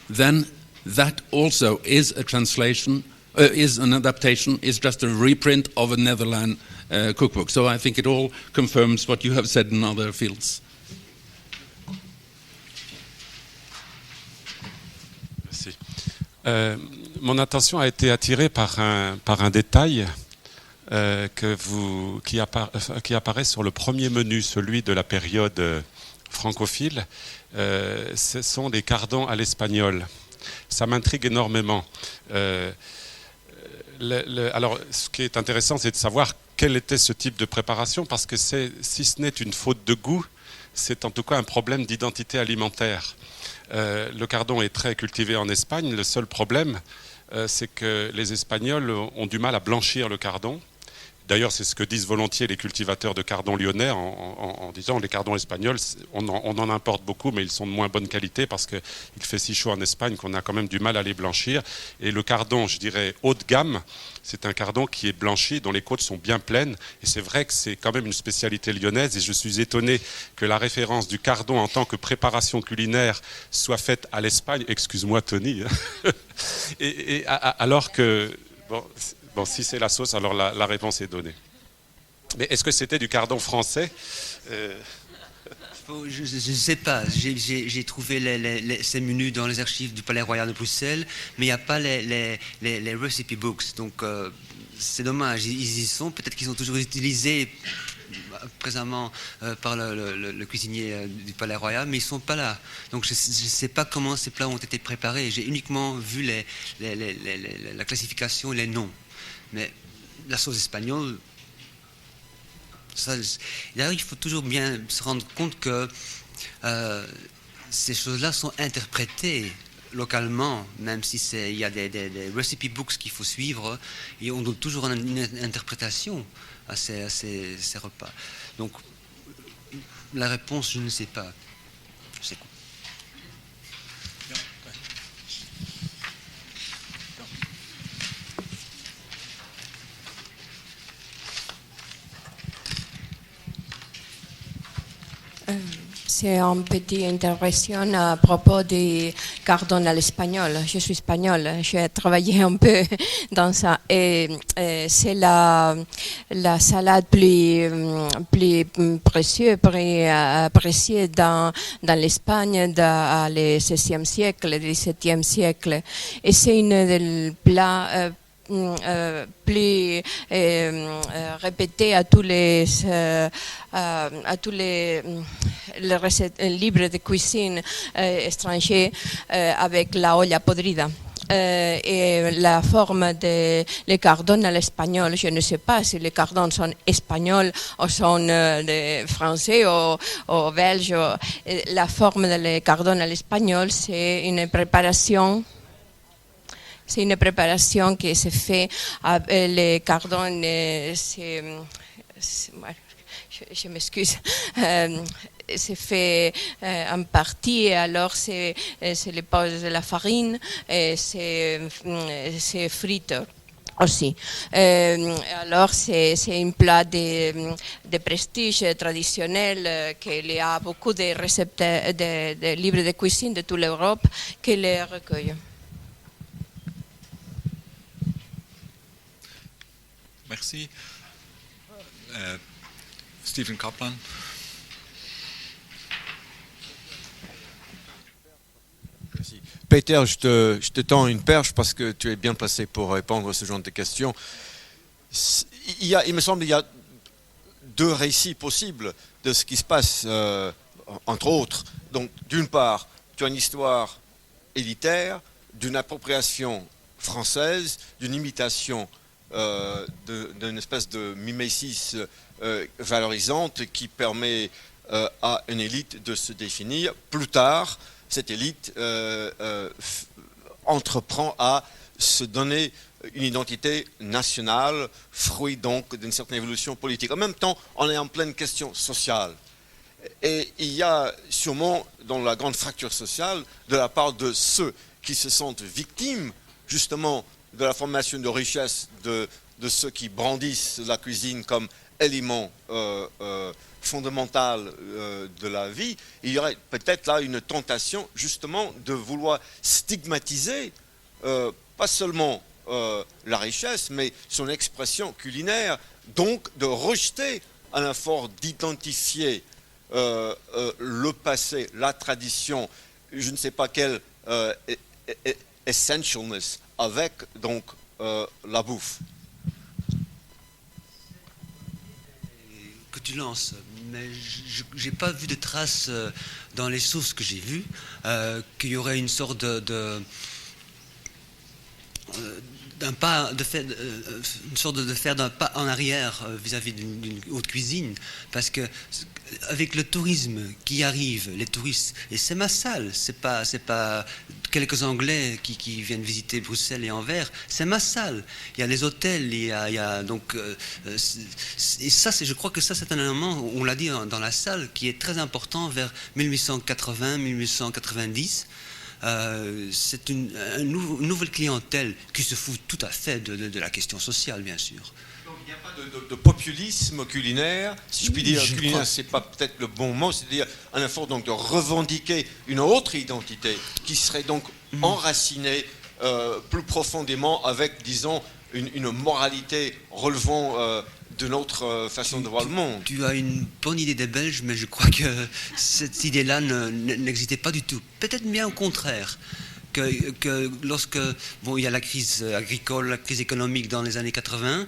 then that also is a translation, is an adaptation, is just a reprint of a Netherlands cookbook. So I think it all confirms what you have said in other fields. Merci. mon attention a été attirée par un détail qui apparaît sur le premier menu, celui de la période francophile. Ce sont les cardons à l'espagnol. Ça m'intrigue énormément. Alors, ce qui est intéressant, c'est de savoir quel était ce type de préparation, parce que si ce n'est une faute de goût, c'est en tout cas un problème d'identité alimentaire. Le cardon est très cultivé en Espagne. Le seul problème, c'est que les Espagnols ont du mal à blanchir le cardon. D'ailleurs, c'est ce que disent volontiers les cultivateurs de cardon lyonnais en disant les cardons espagnols, on en importe beaucoup, mais ils sont de moins bonne qualité parce qu'il fait si chaud en Espagne qu'on a quand même du mal à les blanchir. Et le cardon, je dirais, haut de gamme, c'est un cardon qui est blanchi, dont les côtes sont bien pleines. Et c'est vrai que c'est quand même une spécialité lyonnaise. Et je suis étonné que la référence du cardon en tant que préparation culinaire soit faite à l'Espagne. Excuse-moi, Tony. Alors que... Bon, si c'est la sauce, alors la réponse est donnée. Mais est-ce que c'était du cardon français Je ne sais pas. J'ai trouvé ces menus dans les archives du Palais Royal de Bruxelles, mais il n'y a pas les recipe books. Donc, c'est dommage. Ils y sont. Peut-être qu'ils sont toujours utilisés présentement par le cuisinier du Palais Royal, mais ils ne sont pas là. Donc je ne sais pas comment ces plats ont été préparés. J'ai uniquement vu la classification et les noms. Mais la sauce espagnole, d'ailleurs, il faut toujours bien se rendre compte que ces choses-là sont interprétées localement, même si il y a des recipe books qu'il faut suivre, et on donne toujours une interprétation à ces repas. Donc, la réponse, je ne sais pas. C'est quoi? C'est une petite intervention à propos du cardon à l'espagnol. Je suis espagnole, j'ai travaillé un peu dans ça. Et c'est la salade plus précieuse, plus appréciée dans l'Espagne dans le XVIe siècle, le XVIIe siècle. Et c'est une des plats plus répété à tous les livres de cuisine étrangers avec la olla podrida. Et la forme des cardons à l'espagnol, je ne sais pas si les cardons sont espagnols ou sont français ou belges. La forme des cardons à l'espagnol, c'est une préparation. C'est une préparation qui se fait avec les cardons. Je m'excuse. C'est fait en partie, et alors c'est le pose de la farine, et c'est frite aussi. Alors c'est un plat de prestige traditionnel qu'il y a beaucoup de recettes, de livres de cuisine de toute l'Europe qui les recueillent. Merci. Stephen Kaplan. Merci. Peter, je te tends une perche parce que tu es bien placé pour répondre à ce genre de questions. Il me semble qu'il y a deux récits possibles de ce qui se passe, entre autres. Donc, d'une part, tu as une histoire élitaire, d'une appropriation française, d'une imitation d'une espèce de mimésis valorisante qui permet à une élite de se définir. Plus tard, cette élite entreprend à se donner une identité nationale, fruit donc d'une certaine évolution politique. En même temps, on est en pleine question sociale. Et il y a sûrement, dans la grande fracture sociale, de la part de ceux qui se sentent victimes, justement, de la formation de richesse de ceux qui brandissent la cuisine comme élément fondamental de la vie, il y aurait peut-être là une tentation justement de vouloir stigmatiser pas seulement la richesse, mais son expression culinaire, donc de rejeter un effort d'identifier le passé, la tradition, je ne sais pas quelle essentialness avec donc la bouffe. Que tu lances, mais j'ai pas vu de traces dans les sources que j'ai vues qu'il y aurait une sorte une sorte de faire d'un pas en arrière vis-à-vis d'une haute cuisine, parce que avec le tourisme qui arrive, les touristes, et c'est massal, c'est pas quelques Anglais qui viennent visiter Bruxelles et Anvers, c'est massal. Il y a les hôtels, il y a donc et ça, je crois que ça c'est un élément, on l'a dit dans la salle, qui est très important vers 1880-1890. C'est une nouvelle clientèle qui se fout tout à fait de la question sociale, bien sûr. Donc il n'y a pas de populisme culinaire, si je puis dire. Culinaire, c'est pas peut-être le bon mot, c'est-à-dire un effort donc de revendiquer une autre identité qui serait donc enracinée plus profondément avec, disons, une moralité relevant de notre façon de voir le monde. Tu as une bonne idée des Belges, mais je crois que cette idée-là n'existait pas du tout. Peut-être bien au contraire, que lorsque il y a la crise agricole, la crise économique dans les années 80,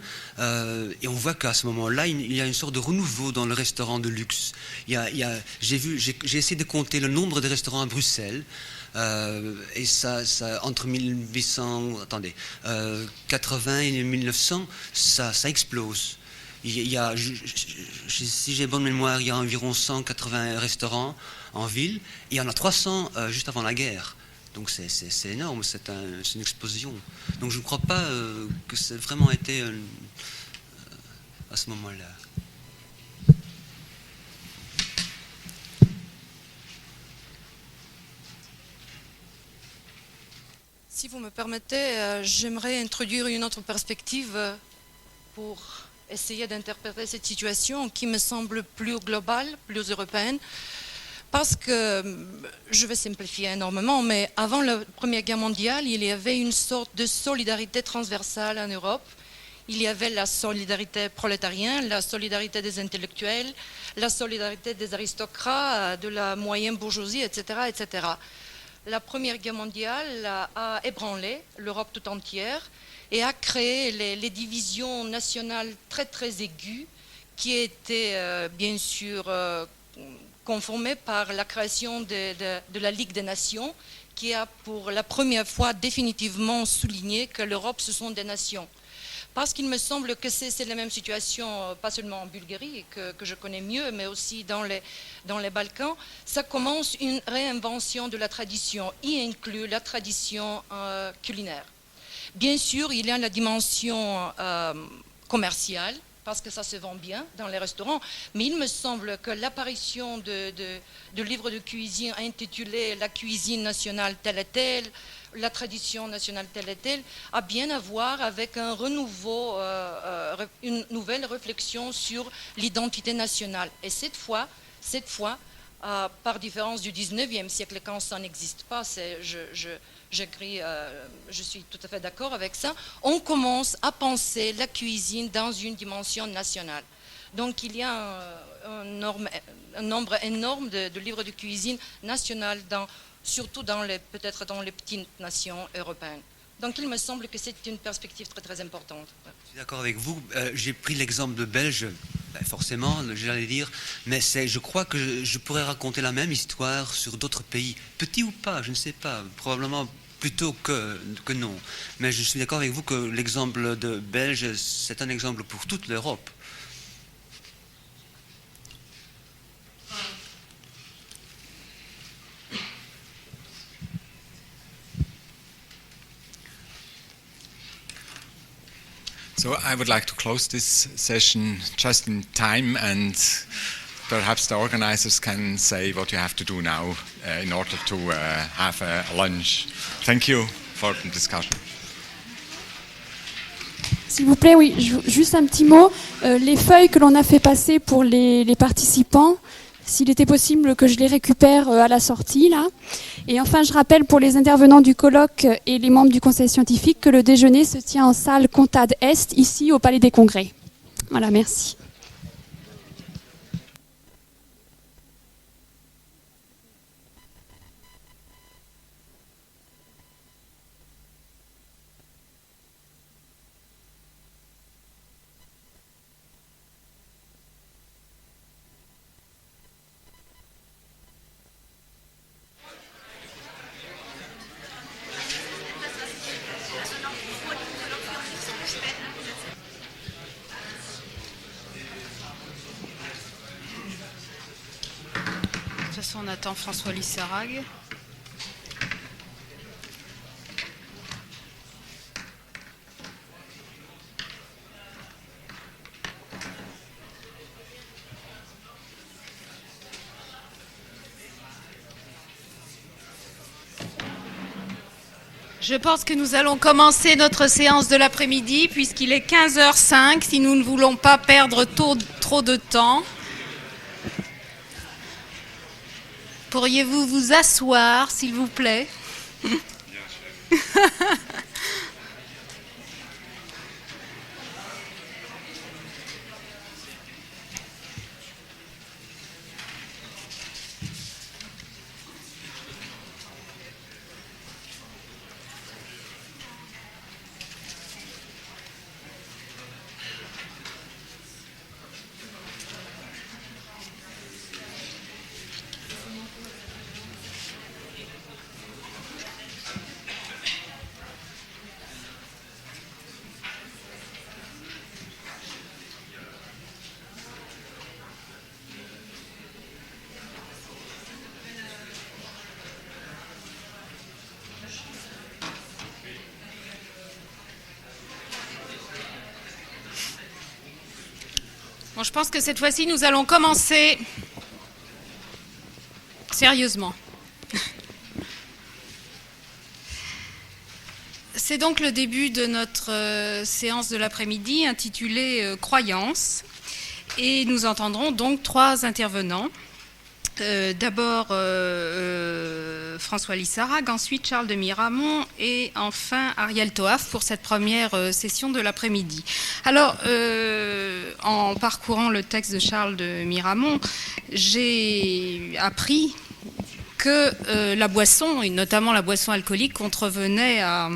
et on voit qu'à ce moment-là, il y a une sorte de renouveau dans le restaurant de luxe. J'ai essayé de compter le nombre de restaurants à Bruxelles. Et ça entre 80 et 1900, ça explose. Il y a, si j'ai bonne mémoire, il y a environ 180 restaurants en ville, et il y en a 300 juste avant la guerre. Donc c'est énorme, c'est une explosion. Donc je ne crois pas que ça ait vraiment été à ce moment-là. Si vous me permettez, j'aimerais introduire une autre perspective pour essayer d'interpréter cette situation qui me semble plus globale, plus européenne, parce que, je vais simplifier énormément, mais avant la Première Guerre mondiale, il y avait une sorte de solidarité transversale en Europe. Il y avait la solidarité prolétarienne, la solidarité des intellectuels, la solidarité des aristocrates, de la moyenne bourgeoisie, etc., etc. La Première Guerre mondiale a ébranlé l'Europe tout entière et a créé les divisions nationales très très aiguës qui étaient bien sûr conformées par la création de la Ligue des Nations, qui a pour la première fois définitivement souligné que l'Europe ce sont des nations. Parce qu'il me semble que c'est la même situation, pas seulement en Bulgarie, que je connais mieux, mais aussi dans les Balkans. Ça commence une réinvention de la tradition, y inclut la tradition culinaire. Bien sûr, il y a la dimension commerciale, parce que ça se vend bien dans les restaurants, mais il me semble que l'apparition de livres de cuisine intitulés « La cuisine nationale telle et telle », la tradition nationale telle et telle, a bien à voir avec un renouveau, une nouvelle réflexion sur l'identité nationale. Et cette fois, par différence du 19e siècle, quand ça n'existe pas, je suis tout à fait d'accord avec ça, on commence à penser la cuisine dans une dimension nationale. Donc il y a un nombre énorme de livres de cuisine nationale surtout peut-être dans les petites nations européennes. Donc il me semble que c'est une perspective très très importante. Je suis d'accord avec vous. J'ai pris l'exemple de Belge, forcément, j'allais dire, mais je crois que je pourrais raconter la même histoire sur d'autres pays, petits ou pas, je ne sais pas, probablement plutôt que non. Mais je suis d'accord avec vous que l'exemple de Belge, c'est un exemple pour toute l'Europe. So I would like to close this session just in time, and perhaps the organizers can say what you have to do now in order to have a lunch. Thank you for the discussion. S'il vous plaît, oui, juste un petit mot. Les feuilles que l'on a fait passer pour les participants, s'il était possible que je les récupère à la sortie, là. Et enfin, je rappelle pour les intervenants du colloque et les membres du conseil scientifique que le déjeuner se tient en salle Comtade Est, ici au Palais des Congrès. Voilà, merci. façon, on attend François Lissarag. Je pense que nous allons commencer notre séance de l'après-midi puisqu'il est 15h05 si nous ne voulons pas perdre trop de temps. Pourriez-vous vous asseoir, s'il vous plaît? Bon, je pense que cette fois-ci, nous allons commencer sérieusement. C'est donc le début de notre séance de l'après-midi intitulée « Croyances ». Et nous entendrons donc 3 intervenants. D'abord François Lissarag, ensuite Charles de Miramont et enfin Ariel Toaf pour cette première session de l'après-midi. Alors, en parcourant le texte de Charles de Miramont, j'ai appris que la boisson, et notamment la boisson alcoolique, contrevenait à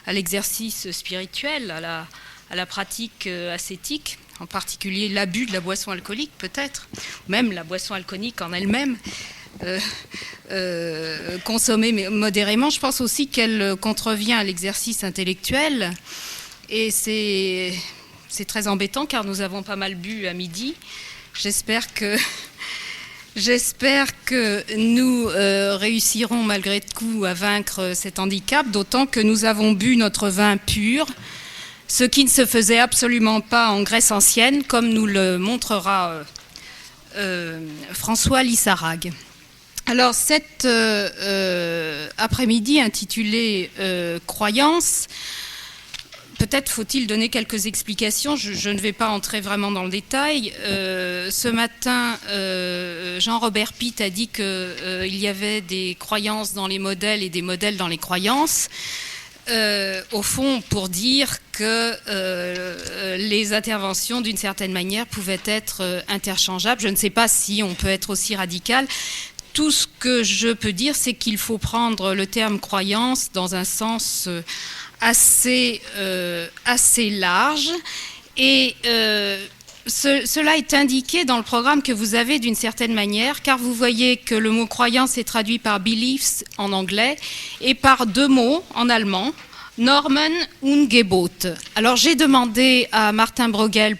l'exercice spirituel, à la pratique ascétique, en particulier l'abus de la boisson alcoolique peut-être, même la boisson alcoolique en elle-même, consommée modérément. Je pense aussi qu'elle contrevient à l'exercice intellectuel et c'est très embêtant car nous avons pas mal bu à midi. J'espère que nous réussirons malgré tout à vaincre cet handicap, d'autant que nous avons bu notre vin pur, ce qui ne se faisait absolument pas en Grèce ancienne, comme nous le montrera François Lissarag. Alors cet après-midi intitulé « Croyances », peut-être faut-il donner quelques explications, je ne vais pas entrer vraiment dans le détail. Ce matin, Jean-Robert Pitt a dit qu'il y avait des croyances dans les modèles et des modèles dans les croyances. Au fond, pour dire que les interventions, d'une certaine manière, pouvaient être interchangeables. Je ne sais pas si on peut être aussi radical. Tout ce que je peux dire, c'est qu'il faut prendre le terme « croyance » dans un sens assez large. Et cela est indiqué dans le programme que vous avez d'une certaine manière, car vous voyez que le mot « croyance » est traduit par « beliefs » en anglais et par 2 mots en allemand, « Normen und Gebot ». Alors j'ai demandé à Martin Brogel